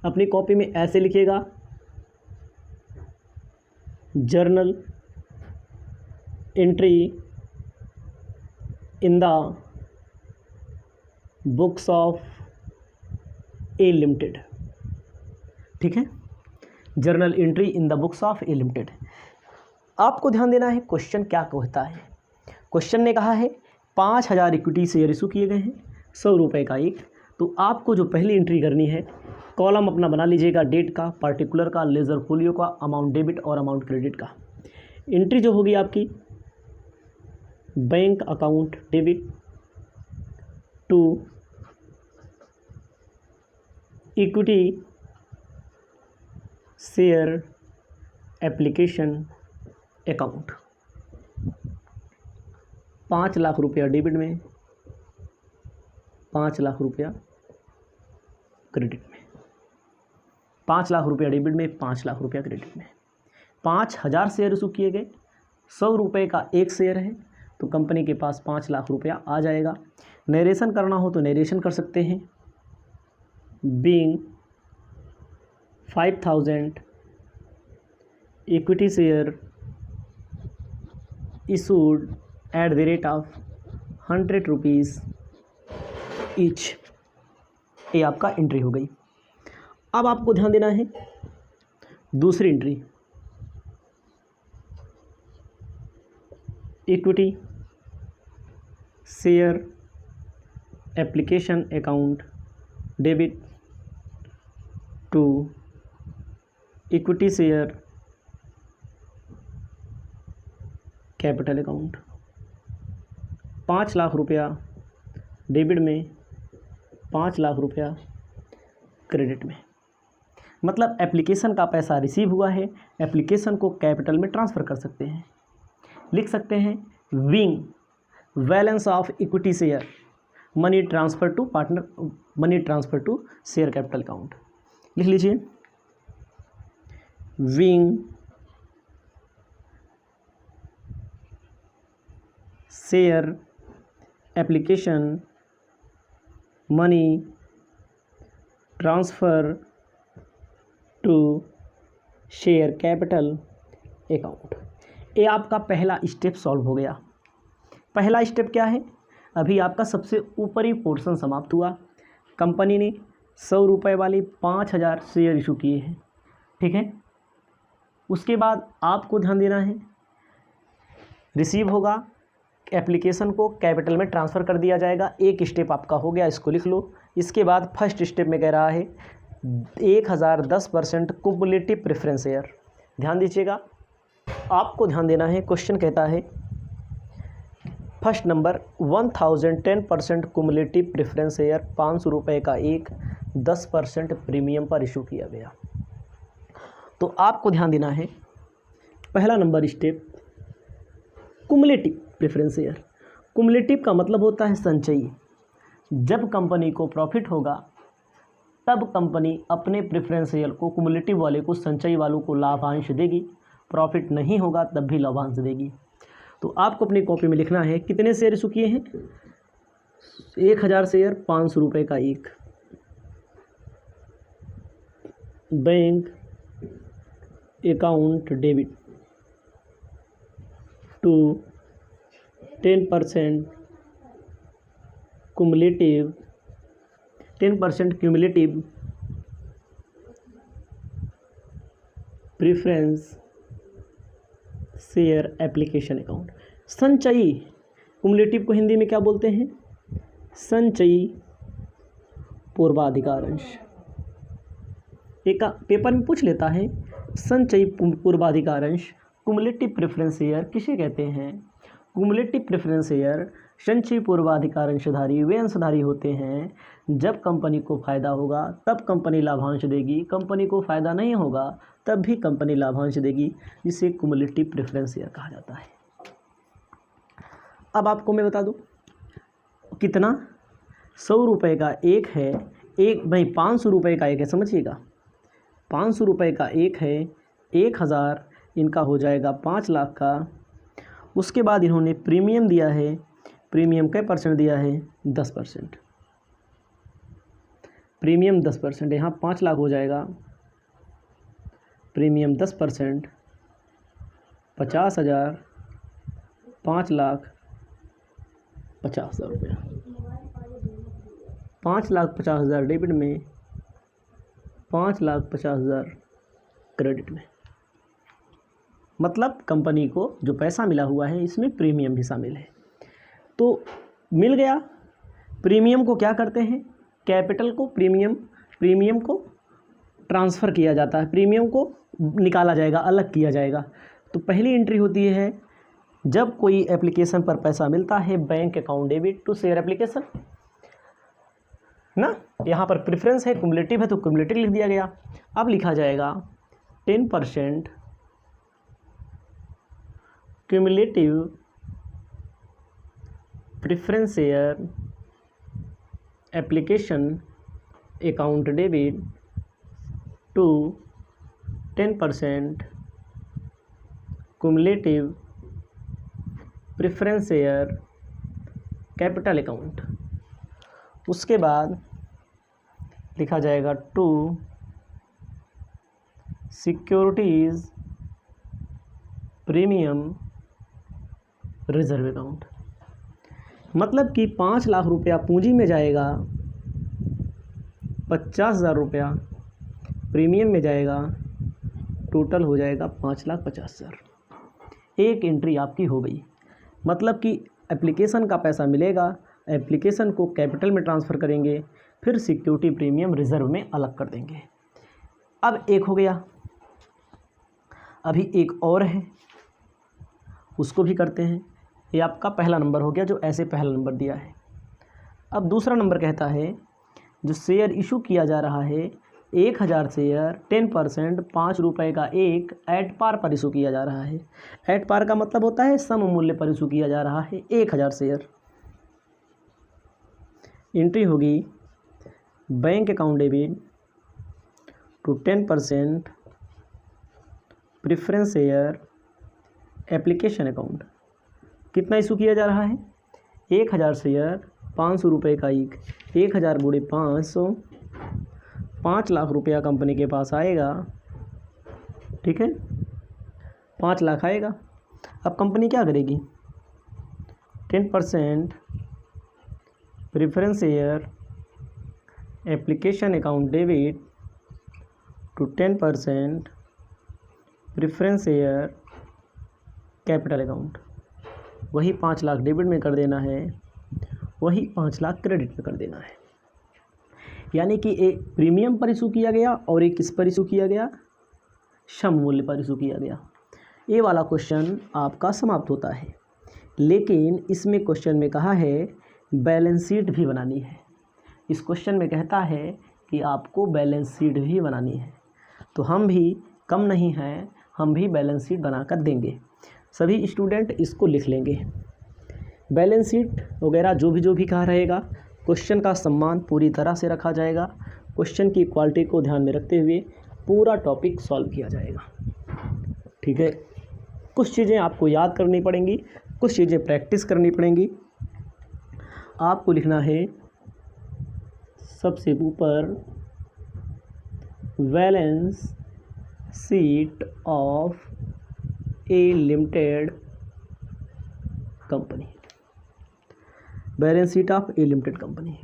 अपनी कॉपी में ऐसे लिखिएगा journal entry in the books of A limited. ठीक है, journal entry in the books of A limited. आपको ध्यान देना है क्वेश्चन क्या कहता है। क्वेश्चन ने कहा है 5000 इक्विटी शेयर इशू किए गए हैं, 100 रुपये का एक। तो आपको जो पहली एंट्री करनी है, कॉलम अपना बना लीजिएगा डेट का, पार्टिकुलर का, लेजर फोलियो का, अमाउंट डेबिट और अमाउंट क्रेडिट का। एंट्री जो होगी आपकी bank account debit to equity share application account. 5 lakh रुपया डेबिट में, 5 लाख रुपया क्रेडिट में। 5 लाख रुपया डेबिट में, 5 लाख रुपया क्रेडिट में। 5000 शेयर इशू किए गए, 100 रुपये का एक शेयर है, तो कंपनी के पास 5 लाख रुपया आ जाएगा। नरेशन करना हो तो नरेशन कर सकते हैं। Being 5000 equity share issued at the rate of 100 rupees each. ये आपका एंट्री हो गई। अब आपको ध्यान देना है दूसरी entry, equity share application account debit to equity share capital account. 5 lakh रुपया डेबिट में, 5 लाख रुपया क्रेडिट में। मतलब एप्लीकेशन का पैसा रिसीव हुआ है, एप्लीकेशन को कैपिटल में ट्रांसफ़र कर सकते हैं। लिख सकते हैं being balance of equity share money transfer to partner, money transfer to share capital account. लिख लीजिए being share application money transfer to share capital account. ये आपका पहला स्टेप सॉल्व हो गया। पहला स्टेप क्या है, अभी आपका सबसे ऊपरी पोर्शन समाप्त हुआ। कंपनी ने 100 रुपये वाली 5000 शेयर इशू किए हैं। ठीक है, उसके बाद आपको ध्यान देना है रिसीव होगा, एप्लीकेशन को कैपिटल में ट्रांसफ़र कर दिया जाएगा। एक स्टेप आपका हो गया, इसको लिख लो। इसके बाद फर्स्ट स्टेप में कह रहा है 1010% कुमुलेटिव प्रेफरेंस शेयर। ध्यान दीजिएगा, आपको ध्यान देना है। क्वेश्चन कहता है first number 1010% cumulative preference share 500 रुपये का एक 10% प्रीमियम पर इशू किया गया। तो आपको ध्यान देना है पहला number step cumulative preference share. Cumulative का मतलब होता है संचयी। जब कंपनी को प्रॉफिट होगा तब कंपनी अपने प्रेफरेंस शेयर को कुमुलेटिव वाले को, संचयी वालों को लाभांश देगी। प्रॉफिट नहीं होगा तब भी लाभांश देगी। तो आपको अपनी कॉपी में लिखना है कितने शेयर इशू किए हैं, 1000 शेयर 500 रुपये का एक। Bank account debit to 10% cumulative 10% cumulative preference share application account. संचयी क्यूमुलेटिव को हिंदी में क्या बोलते हैं? संचयी पूर्वाधिकार अंश। एक पेपर में पूछ लेता है संचयी पूर्वाधिकार अंश क्यूमुलेटिव प्रेफरेंस शेयर किसे कहते हैं? क्यूमुलेटिव प्रेफरेंस शेयर संचयी पूर्वाधिकार अंशधारी वे अंशधारी होते हैं जब कंपनी को फायदा होगा तब कंपनी लाभांश देगी, कंपनी को फायदा नहीं होगा तब भी कंपनी लाभांश देगी, जिसे क्यूमुलेटिव प्रेफरेंस शेयर कहा जाता है। अब आपको मैं बता दूं कितना 100 रुपये का एक है, एक भाई 500 रुपये का एक है, समझिएगा 500 रुपये का एक है, 1000 इनका हो जाएगा 5 लाख का। उसके बाद इन्होंने प्रीमियम दिया है, प्रीमियम क्या % दिया है? 10%। प्रीमियम 10%, यहाँ 5 लाख हो जाएगा, प्रीमियम 10%, 50,000, 5,50,000 रुपया, 5,50,000 डेबिट में, 5,50,000 क्रेडिट में। मतलब कंपनी को जो पैसा मिला हुआ है इसमें प्रीमियम भी शामिल है। तो मिल गया। प्रीमियम को क्या करते हैं? कैपिटल को प्रीमियम को ट्रांसफ़र किया जाता है, प्रीमियम को निकाला जाएगा, अलग किया जाएगा। तो पहली एंट्री होती है जब कोई एप्लीकेशन पर पैसा मिलता है, bank account debit to share application ना। यहाँ पर प्रेफरेंस है, क्यूमुलेटिव है तो क्यूमुलेटिव लिख दिया गया। अब लिखा जाएगा 10% cumulative preference share application account debit to 10% cumulative preference share capital account. उसके बाद लिखा जाएगा to securities premium reserve account. मतलब कि 5 लाख रुपया पूंजी में जाएगा, 50,000 रुपया प्रीमियम में जाएगा, टोटल हो जाएगा 5,50,000। एक एंट्री आपकी हो गई। मतलब कि एप्लीकेशन का पैसा मिलेगा, एप्लीकेशन को कैपिटल में ट्रांसफ़र करेंगे, फिर सिक्योरिटी प्रीमियम रिजर्व में अलग कर देंगे। अब एक हो गया, अभी एक और है, उसको भी करते हैं। ये आपका पहला नंबर हो गया जो ऐसे पहला नंबर दिया है। अब दूसरा नंबर कहता है जो शेयर इशू किया जा रहा है 1000 शेयर 10% 5 रुपये का एक एट पार पर इशू किया जा रहा है। एट पार का मतलब होता है सम मूल्य पर इशू किया जा रहा है 1000 शेयर। एंट्री होगी bank account debit to 10% preference share application account. कितना इशू किया जा रहा है? 1000 शेयर 500 रुपये का एक, 1000 गुणे 500, 5 लाख रुपया कंपनी के पास आएगा। ठीक है, 5 लाख आएगा। अब कंपनी क्या करेगी? 10% preference share application account debit to 10% preference share capital account. वही 5 लाख डेबिट में कर देना है, वही 5 लाख क्रेडिट में कर देना है। यानी कि एक प्रीमियम पर इशू किया गया और एक किस पर इशू किया गया? सम मूल्य पर इशू किया गया। ये वाला क्वेश्चन आपका समाप्त होता है। लेकिन इसमें क्वेश्चन में कहा है बैलेंस शीट भी बनानी है। इस क्वेश्चन में कहता है कि आपको बैलेंस शीट भी बनानी है। तो हम भी कम नहीं हैं, हम भी बैलेंस शीट बनाकर देंगे। सभी स्टूडेंट इसको लिख लेंगे। बैलेंस शीट वगैरह जो भी कहा रहेगा, क्वेश्चन का सम्मान पूरी तरह से रखा जाएगा। क्वेश्चन की क्वालिटी को ध्यान में रखते हुए पूरा टॉपिक सॉल्व किया जाएगा। ठीक है, कुछ चीज़ें आपको याद करनी पड़ेंगी, कुछ चीज़ें प्रैक्टिस करनी पड़ेंगी। आपको लिखना है सबसे ऊपर balance sheet of A limited company, balance sheet of A limited company.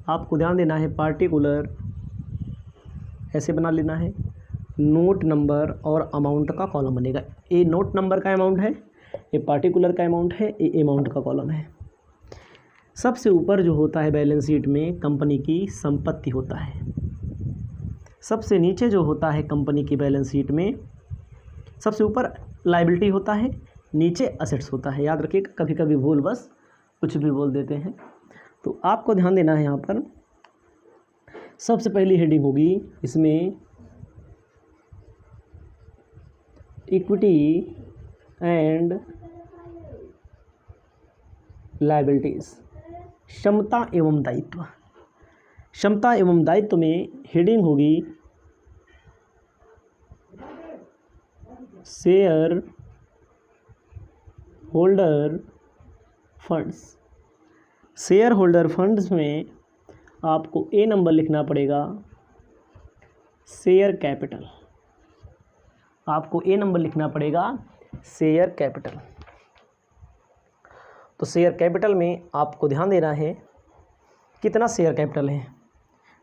आपको ध्यान देना है पार्टिकुलर ऐसे बना लेना है, नोट नंबर और अमाउंट का कॉलम बनेगा। ए नोट नंबर का अमाउंट है, ये पार्टिकुलर का अमाउंट है, ये अमाउंट का कॉलम है। सबसे ऊपर जो होता है बैलेंस शीट में कंपनी की संपत्ति होता है, सबसे नीचे जो होता है कंपनी की बैलेंस शीट में, सबसे ऊपर लायबिलिटी होता है, नीचे असेट्स होता है। याद रखिएगा, कभी कभी भूल बस कुछ भी बोल देते हैं। तो आपको ध्यान देना है, यहाँ पर सबसे पहली हेडिंग होगी इसमें इक्विटी एंड लायबिलिटीज, क्षमता एवं दायित्व। क्षमता एवं दायित्व में हेडिंग होगी share holder funds. Share holder funds में आपको ए नंबर लिखना पड़ेगा शेयर कैपिटल, आपको ए नंबर लिखना पड़ेगा शेयर कैपिटल। तो शेयर कैपिटल में आपको ध्यान देना है कितना शेयर कैपिटल है।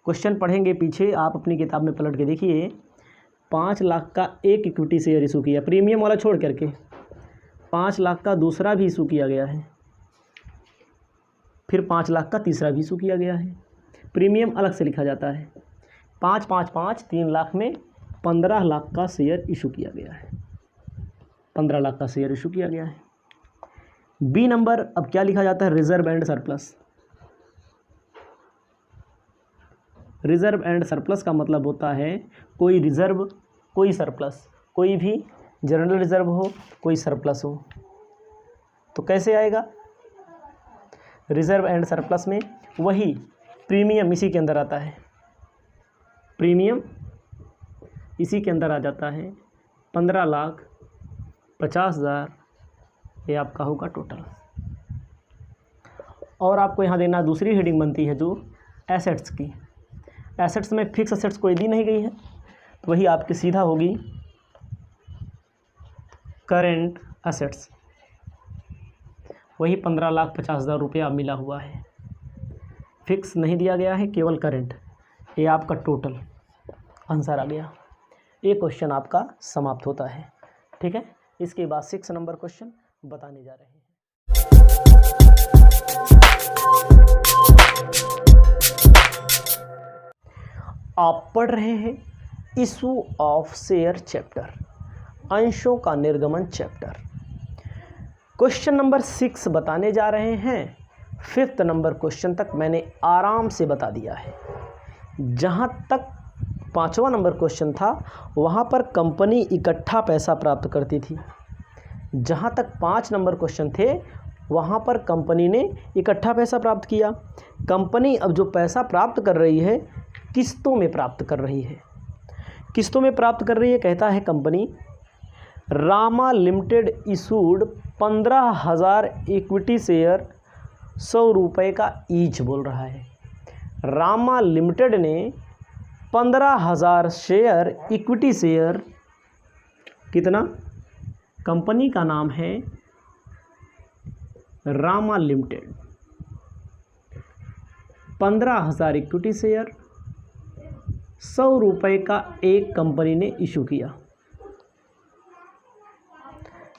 क्वेश्चन पढ़ेंगे पीछे, आप अपनी किताब में पलट के देखिए। 5 लाख का एक इक्विटी शेयर इशू किया, प्रीमियम वाला छोड़ करके 5 लाख का दूसरा भी इशू किया गया है, फिर 5 लाख का तीसरा भी इशू किया गया है। प्रीमियम अलग से लिखा जाता है। 5 5 5 3 लाख में 15 लाख का शेयर इशू किया गया है, 15 लाख का शेयर इशू किया गया है। बी नंबर अब क्या लिखा जाता है, reserve and surplus. Reserve and surplus का मतलब होता है कोई रिजर्व कोई सरप्लस, कोई भी जनरल रिजर्व हो कोई सरप्लस हो। तो कैसे आएगा, रिजर्व एंड सरप्लस में वही प्रीमियम इसी के अंदर आता है, प्रीमियम इसी के अंदर आ जाता है। 15,50,000 ये आपका होगा टोटल। और आपको यहाँ देना दूसरी हेडिंग बनती है जो एसेट्स की। एसेट्स में फिक्स एसेट्स कोई दी नहीं गई है, तो वही आपकी सीधा होगी करेंट एसेट्स। वही 15,50,000 रुपया मिला हुआ है, फिक्स नहीं दिया गया है, केवल करेंट। ये आपका टोटल आंसर आ गया। ये क्वेश्चन आपका समाप्त होता है। ठीक है, इसके बाद 6 नंबर क्वेश्चन बताने जा रहे हैं। आप पढ़ रहे हैं इशू ऑफ शेयर चैप्टर, अंशों का निर्गमन चैप्टर। क्वेश्चन नंबर 6 बताने जा रहे हैं। 5th नंबर क्वेश्चन तक मैंने आराम से बता दिया है। जहाँ तक 5वां नंबर क्वेश्चन था वहाँ पर कंपनी इकट्ठा पैसा प्राप्त करती थी। जहाँ तक 5 नंबर क्वेश्चन थे वहाँ पर कंपनी ने इकट्ठा पैसा प्राप्त किया। कंपनी अब जो पैसा प्राप्त कर रही है किस्तों में प्राप्त कर रही है। किस्तों में प्राप्त कर रही है, कहता है company Rama limited issued 15,000 equity share 100 रुपये का ईच बोल रहा है। रामा लिमिटेड ने 15,000 शेयर इक्विटी शेयर, कितना, कंपनी का नाम है रामा लिमिटेड, 15,000 इक्विटी शेयर 100 रुपये का एक कंपनी ने इशू किया।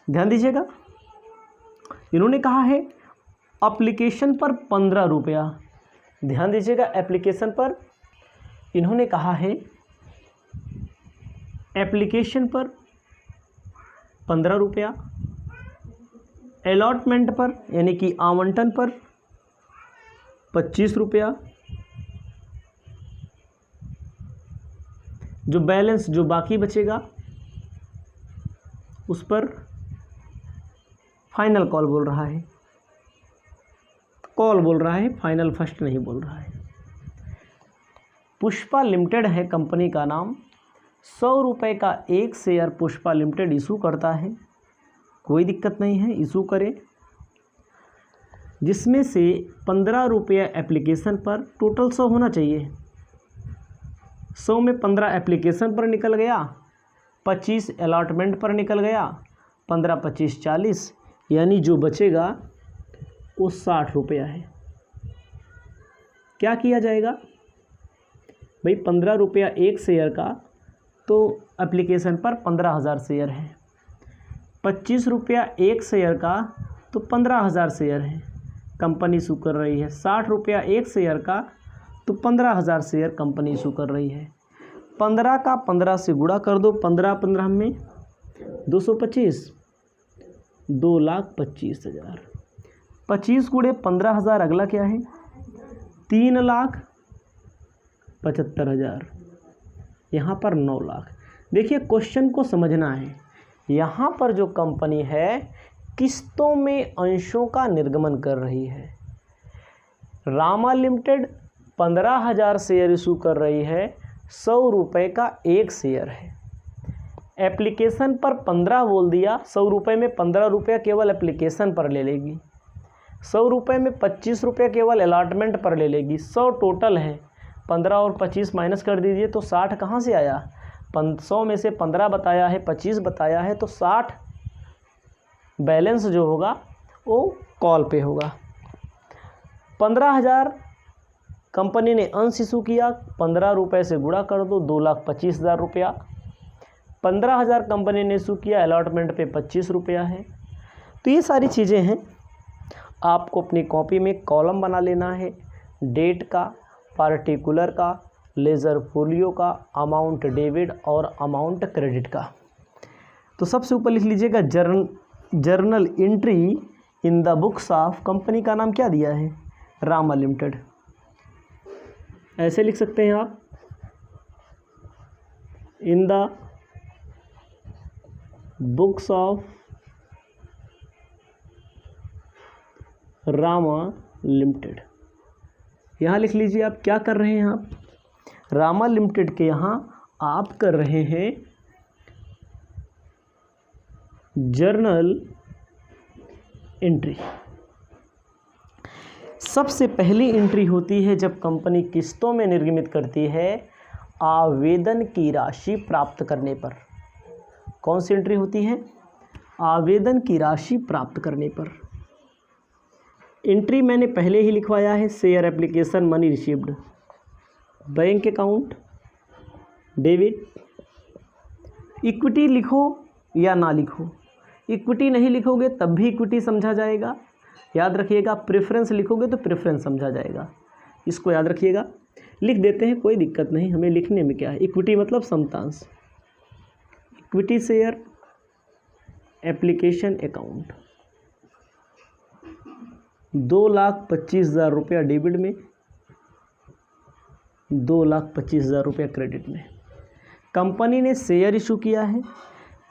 ध्यान दीजिएगा, इन्होंने कहा है एप्लीकेशन पर 15 रुपया। ध्यान दीजिएगा, एप्लीकेशन पर इन्होंने कहा है एप्लीकेशन पर 15 रुपया, अलॉटमेंट पर यानी कि आवंटन पर 25 रुपया, जो बैलेंस जो बाकी बचेगा उस पर फाइनल कॉल बोल रहा है, कॉल बोल रहा है, फाइनल फर्स्ट नहीं बोल रहा है। पुष्पा लिमिटेड है कंपनी का नाम, 100 रुपये का एक शेयर पुष्पा लिमिटेड इशू करता है, कोई दिक्कत नहीं है, इशू करे, जिसमें से 15 रुपये एप्लीकेशन पर, टोटल 100 होना चाहिए। 100 में 15 एप्लीकेशन पर निकल गया, 25 अलॉटमेंट पर निकल गया, 15 25 40, यानी जो बचेगा वो 60 रुपया है। क्या किया जाएगा भाई, 15 रुपया एक शेयर का, तो एप्लीकेशन पर 15,000 शेयर हैं। 25 रुपया एक शेयर का, तो 15,000 शेयर हैं, कंपनी इशू कर रही है। 60 रुपया एक शेयर का, तो 15,000 शेयर कंपनी इशू कर रही है। 15 का 15 से गुणा कर दो, 15 में 225, 2,25,000। 25 गुणे 15,000, अगला क्या है 3,75,000। यहाँ पर 9 लाख। देखिए क्वेश्चन को समझना है, यहाँ पर जो कंपनी है किस्तों में अंशों का निर्गमन कर रही है। रामा लिमिटेड 15,000 शेयर इशू कर रही है, 100 रुपये का एक शेयर है। एप्लीकेशन पर 15 बोल दिया, 100 रुपये में 15 रुपया केवल एप्लीकेशन पर ले लेगी, 100 रुपये में 25 रुपये केवल अलॉटमेंट पर ले लेगी। 100 टोटल है, 15 और 25 माइनस कर दीजिए तो 60 कहाँ से आया, 100 में से 15 बताया है, 25 बताया है, तो 60 बैलेंस जो होगा वो कॉल पे होगा। 15,000 कंपनी ने अंश इशू किया, 15 रुपये से गुणा कर दो, 2,25,000 रुपया। 15,000 कंपनी ने इशू किया, अलॉटमेंट पे 25 रुपया है। तो ये सारी चीज़ें हैं, आपको अपनी कॉपी में कॉलम बना लेना है, डेट का, पार्टिकुलर का, लेजर फोलियो का, अमाउंट डेबिट और अमाउंट क्रेडिट का। तो सबसे ऊपर लिख लीजिएगा journal entry in the books of, company का नाम क्या दिया है रामा लिमिटेड, ऐसे लिख सकते हैं आप, in the books of Rama limited. यहाँ लिख लीजिए आप क्या कर रहे हैं, आप रामा लिमिटेड के यहाँ आप कर रहे हैं जर्नल एंट्री। सबसे पहली एंट्री होती है जब कंपनी किस्तों में निर्गमित करती है आवेदन की राशि प्राप्त करने पर। कौन सी एंट्री होती है, आवेदन की राशि प्राप्त करने पर। एंट्री मैंने पहले ही लिखवाया है, share application money received, bank account debit. Equity लिखो या ना लिखो, इक्विटी नहीं लिखोगे तब भी इक्विटी समझा जाएगा, याद रखिएगा। प्रेफरेंस लिखोगे तो प्रेफरेंस समझा जाएगा, इसको याद रखिएगा। लिख देते हैं, कोई दिक्कत नहीं, हमें लिखने में क्या है। इक्विटी मतलब समतांश, इक्विटी शेयर एप्लीकेशन अकाउंट, 2,25,000 रुपया डेबिट में, 2,25,000 रुपया क्रेडिट में। कंपनी ने शेयर इशू किया है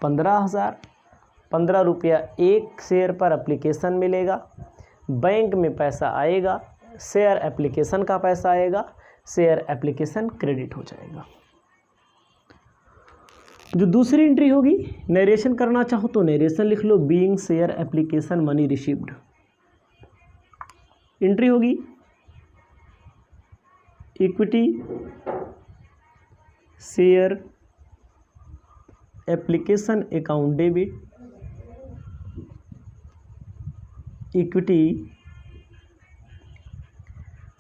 15,000, 15 रुपया एक शेयर पर एप्लीकेशन मिलेगा, बैंक में पैसा आएगा, शेयर एप्लीकेशन का पैसा आएगा, शेयर एप्लीकेशन क्रेडिट हो जाएगा। जो दूसरी एंट्री होगी, नरेशन करना चाहो तो नरेशन लिख लो, being share application money received. Entry होगी equity share application account debit, equity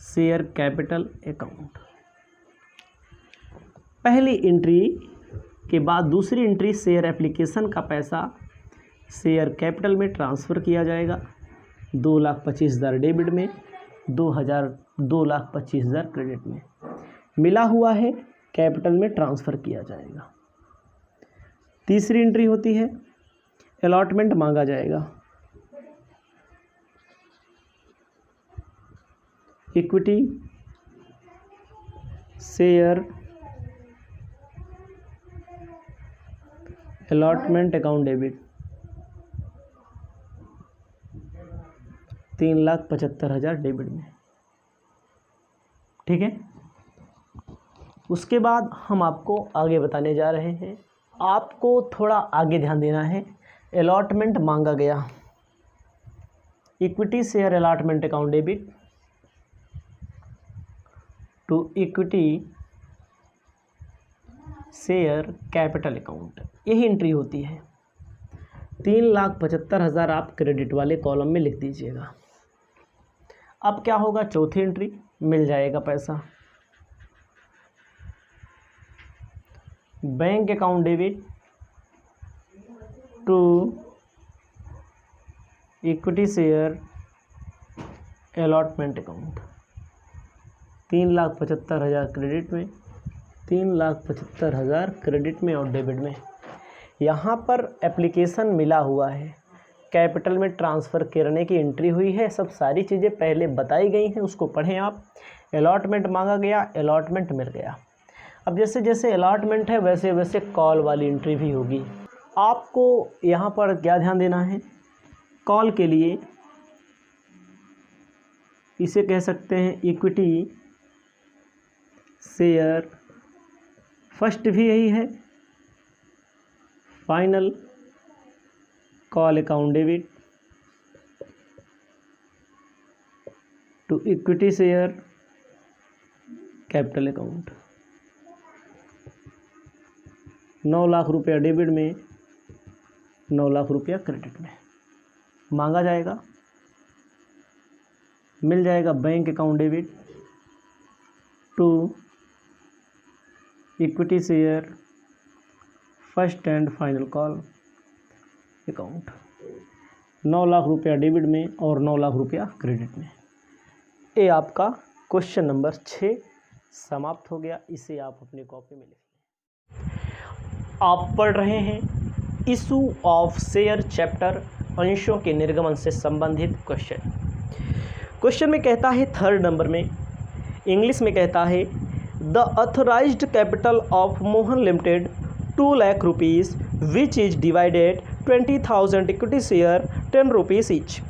share capital account. पहली एंट्री के बाद दूसरी एंट्री, शेयर एप्लीकेशन का पैसा शेयर कैपिटल में ट्रांसफ़र किया जाएगा, 2,25,000 डेबिट में, 2,25,000 क्रेडिट में। मिला हुआ है कैपिटल में ट्रांसफ़र किया जाएगा। तीसरी एंट्री होती है अलॉटमेंट मांगा जाएगा, equity share allotment account debit, 3,75,000 debit में। ठीक है, उसके बाद हम आपको आगे बताने जा रहे हैं। आपको थोड़ा आगे ध्यान देना है। अलॉटमेंट मांगा गया, equity share allotment account debit to equity share capital account, यही एंट्री होती है। 3,75,000 आप क्रेडिट वाले कॉलम में लिख दीजिएगा। अब क्या होगा, चौथी एंट्री, मिल जाएगा पैसा। Bank account debit to equity share allotment account, 3,75,000 credit में, 3,75,000 क्रेडिट में और डेबिट में। यहाँ पर एप्लीकेशन मिला हुआ है, कैपिटल में ट्रांसफ़र करने की एंट्री हुई है, सब सारी चीज़ें पहले बताई गई हैं, उसको पढ़ें आप। अलॉटमेंट मांगा गया, अलॉटमेंट मिल गया। अब जैसे जैसे अलॉटमेंट है वैसे वैसे कॉल वाली एंट्री भी होगी। आपको यहाँ पर क्या ध्यान देना है, कॉल के लिए इसे कह सकते हैं इक्विटी शेयर, फर्स्ट भी यही है, final call account debit to equity share capital account. 9 lakh रुपया डेबिट में, 9 लाख रुपया क्रेडिट में मांगा जाएगा। मिल जाएगा bank account debit to equity share first and final call account. 9 lakh रुपया डेबिट में और 9 लाख रुपया क्रेडिट में। ये आपका क्वेश्चन नंबर 6 समाप्त हो गया। इसे आप अपनी कॉपी में लिखें। आप पढ़ रहे हैं इशू ऑफ शेयर चैप्टर, अंशों के निर्गमन से संबंधित क्वेश्चन। क्वेश्चन में कहता है 3rd नंबर में, इंग्लिश में कहता है the authorised capital of Mohan limited 2 lakh rupees which is divided 20,000 equity share 10 rupees each.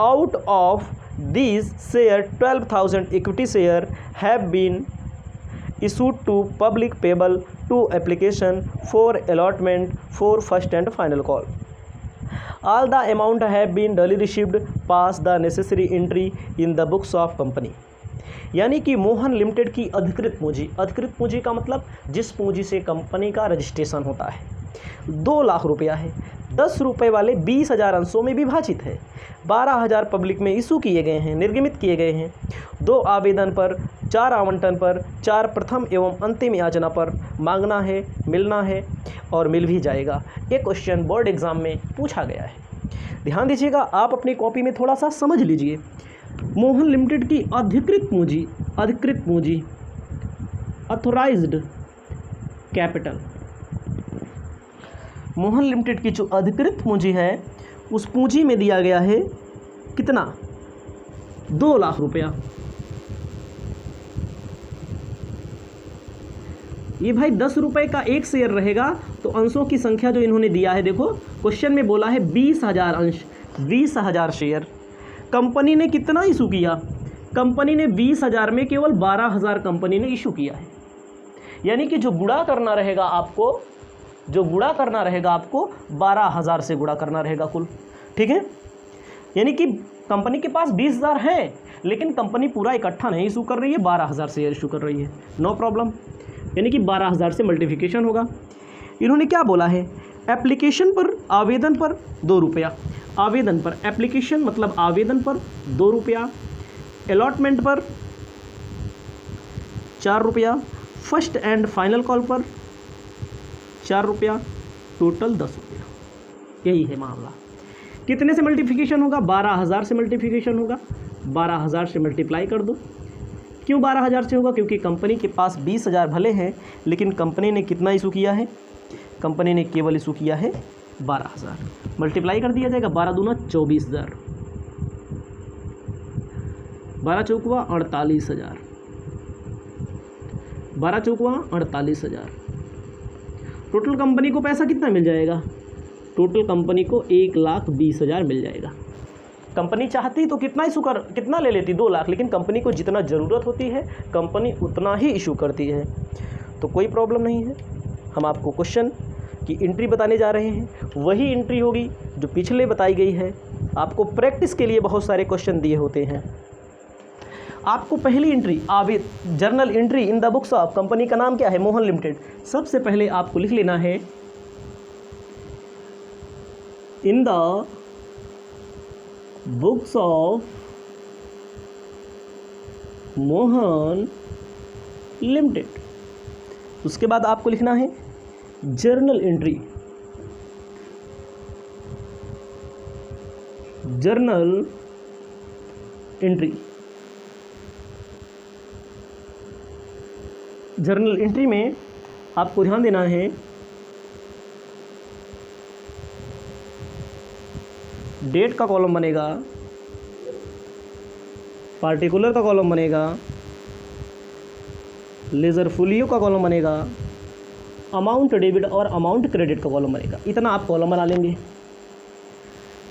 Out of these share 12,000 equity share have been issued to public payable to application for allotment for first and final call. All the amount have been duly received, pass the necessary entry in the books of company. यानी कि Mohan limited की अधिकृत पूंजी का मतलब जिस पूंजी से कंपनी का रजिस्ट्रेशन होता है, 2 लाख रुपया है। 10 रुपये वाले 20,000 अंशों में विभाजित है। 12,000 पब्लिक में इशू किए गए हैं, निर्गमित किए गए हैं। 2 आवेदन पर, 4 आवंटन पर, 4 प्रथम एवं अंतिम याचना पर मांगना है, मिलना है और मिल भी जाएगा। ये क्वेश्चन बोर्ड एग्जाम में पूछा गया है। ध्यान दीजिएगा, आप अपनी कॉपी में थोड़ा सा समझ लीजिए। मोहन लिमिटेड की अधिकृत पूंजी ऑथोराइज्ड कैपिटल, मोहन लिमिटेड की जो अधिकृत पूंजी है उस पूंजी में दिया गया है कितना, 2 लाख रुपया। ये भाई 10 रुपये का एक शेयर रहेगा तो अंशों की संख्या जो इन्होंने दिया है, देखो क्वेश्चन में बोला है 20,000 अंश, 20,000 शेयर। कंपनी ने कितना इशू किया, कंपनी ने 20,000 में केवल 12,000 कंपनी ने इशू किया है। यानी कि जो गुणा करना रहेगा आपको 12,000 से गुणा करना रहेगा कुल, ठीक है। यानी कि कंपनी के पास 20,000 हैं लेकिन कंपनी पूरा इकट्ठा नहीं इशू कर रही है, 12,000 शेयर इशू कर रही है, नो प्रॉब्लम। यानी कि 12,000 से मल्टीप्लिकेशन होगा। इन्होंने क्या बोला है, एप्लीकेशन पर, आवेदन पर 2 रुपया, आवेदन पर, एप्लीकेशन मतलब आवेदन पर 2 रुपया, अलॉटमेंट पर 4 रुपया, फर्स्ट एंड फाइनल कॉल पर 4 रुपया, टोटल 10 रुपया। यही है मामला। कितने से मल्टीप्लिकेशन होगा, 12,000 से मल्टीप्लिकेशन होगा। 12,000 से मल्टीप्लाई कर दो। क्यों 12,000 से होगा, क्योंकि कंपनी के पास 20,000 भले हैं लेकिन कंपनी ने कितना इशू किया है, कंपनी ने केवल इशू किया है 12,000। मल्टीप्लाई कर दिया जाएगा, 12 दूना 24,000, 12 चौकुआ 48,000, 12 चौकुआ 48,000। टोटल कंपनी को पैसा कितना मिल जाएगा, टोटल कंपनी को 1,20,000 मिल जाएगा। कंपनी चाहती तो कितना ले लेती, 2 लाख, लेकिन कंपनी को जितना ज़रूरत होती है कंपनी उतना ही इशू करती है, तो कोई प्रॉब्लम नहीं है। हम आपको क्वेश्चन की एंट्री बताने जा रहे हैं, वही एंट्री होगी जो पिछले बताई गई है। आपको प्रैक्टिस के लिए बहुत सारे क्वेश्चन दिए होते हैं। आपको पहली entry, journal entry in the books of, company का नाम क्या है, मोहन लिमिटेड। सबसे पहले आपको लिख लेना है in the books of Mohan limited. उसके बाद आपको लिखना है journal entry. Journal entry, journal entry में आपको ध्यान देना है डेट का कॉलम बनेगा, पार्टिकुलर का कॉलम बनेगा, लेजर फोलियो का कॉलम बनेगा, अमाउंट डेबिट और अमाउंट क्रेडिट का कॉलम बनेगा। इतना आप कॉलम बना लेंगे।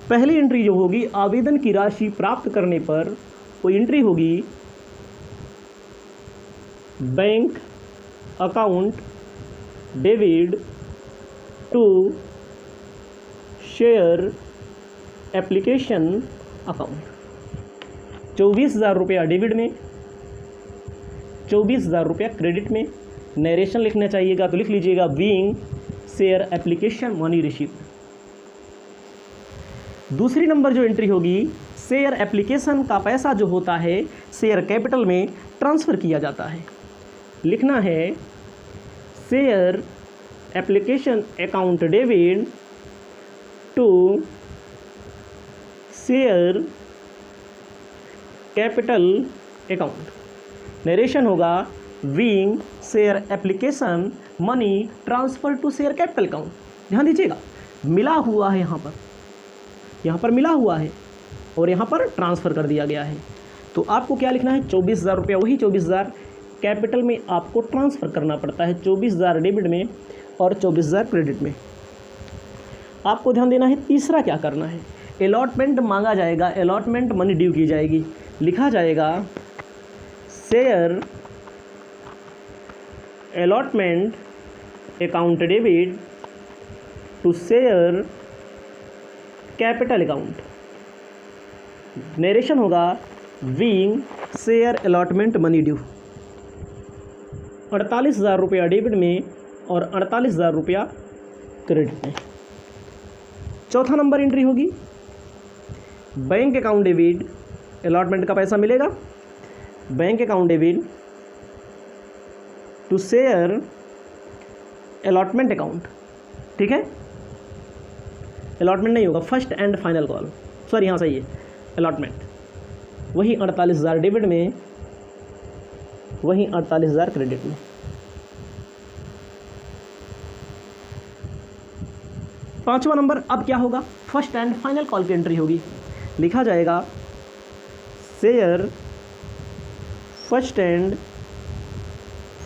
पहली एंट्री जो होगी आवेदन की राशि प्राप्त करने पर, वो एंट्री होगी bank account debit to share application account. 24,000 रुपया डेबिट में, 24,000 रुपया क्रेडिट में। नरेशन लिखना चाहिएगा तो लिख लीजिएगा being share application money received. दूसरी नंबर जो एंट्री होगी, शेयर एप्लीकेशन का पैसा जो होता है शेयर कैपिटल में ट्रांसफ़र किया जाता है। लिखना है share application account debit to share capital account. Narration होगा being share application money transfer to share capital account. ध्यान दीजिएगा, मिला हुआ है यहाँ पर मिला हुआ है और यहाँ पर ट्रांसफ़र कर दिया गया है। तो आपको क्या लिखना है, 24,000 रुपया, वही 24,000 कैपिटल में आपको ट्रांसफ़र करना पड़ता है, 24,000 डेबिट में और 24,000 क्रेडिट में। आपको ध्यान देना है तीसरा क्या करना है, अलॉटमेंट मांगा जाएगा, अलॉटमेंट मनी ड्यू की जाएगी। लिखा जाएगा share allotment account debit to share capital account. Narration होगा being share allotment money due. 48,000 रुपया डेबिट में और 48,000 रुपया क्रेडिट में। चौथा नंबर एंट्री होगी बैंक अकाउंट डेबिट, अलॉटमेंट का पैसा मिलेगा, bank account debit to share allotment account. ठीक है, अलॉटमेंट नहीं होगा, first and final call, sorry यहाँ सही है, अलॉटमेंट। वही 48,000 डेबिट में, वही 48,000 क्रेडिट में। पांचवा नंबर अब क्या होगा, फर्स्ट एंड फाइनल कॉल की एंट्री होगी। लिखा जाएगा share first and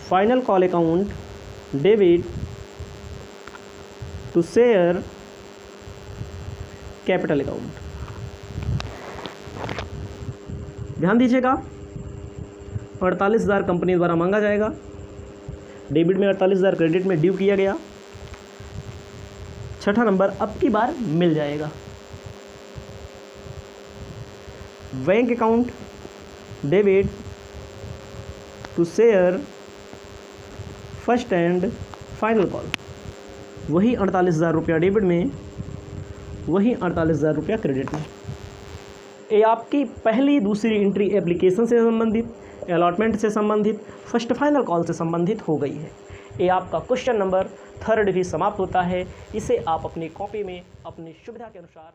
final call account debit to share capital account. ध्यान दीजिएगा, 48,000 कंपनी द्वारा मांगा जाएगा, डेबिट में 48,000 क्रेडिट में ड्यू किया गया। छठा नंबर अब की बार मिल जाएगा, bank account debit to share first and final call. वही 48,000 रुपया डेबिट में, वही 48,000 रुपया क्रेडिट में। ये आपकी पहली दूसरी एंट्री एप्लीकेशन से संबंधित, अलॉटमेंट से संबंधित, फर्स्ट फाइनल कॉल से संबंधित हो गई है। ये आपका क्वेश्चन नंबर 3 भी समाप्त होता है। इसे आप अपनी कॉपी में अपनी सुविधा के अनुसार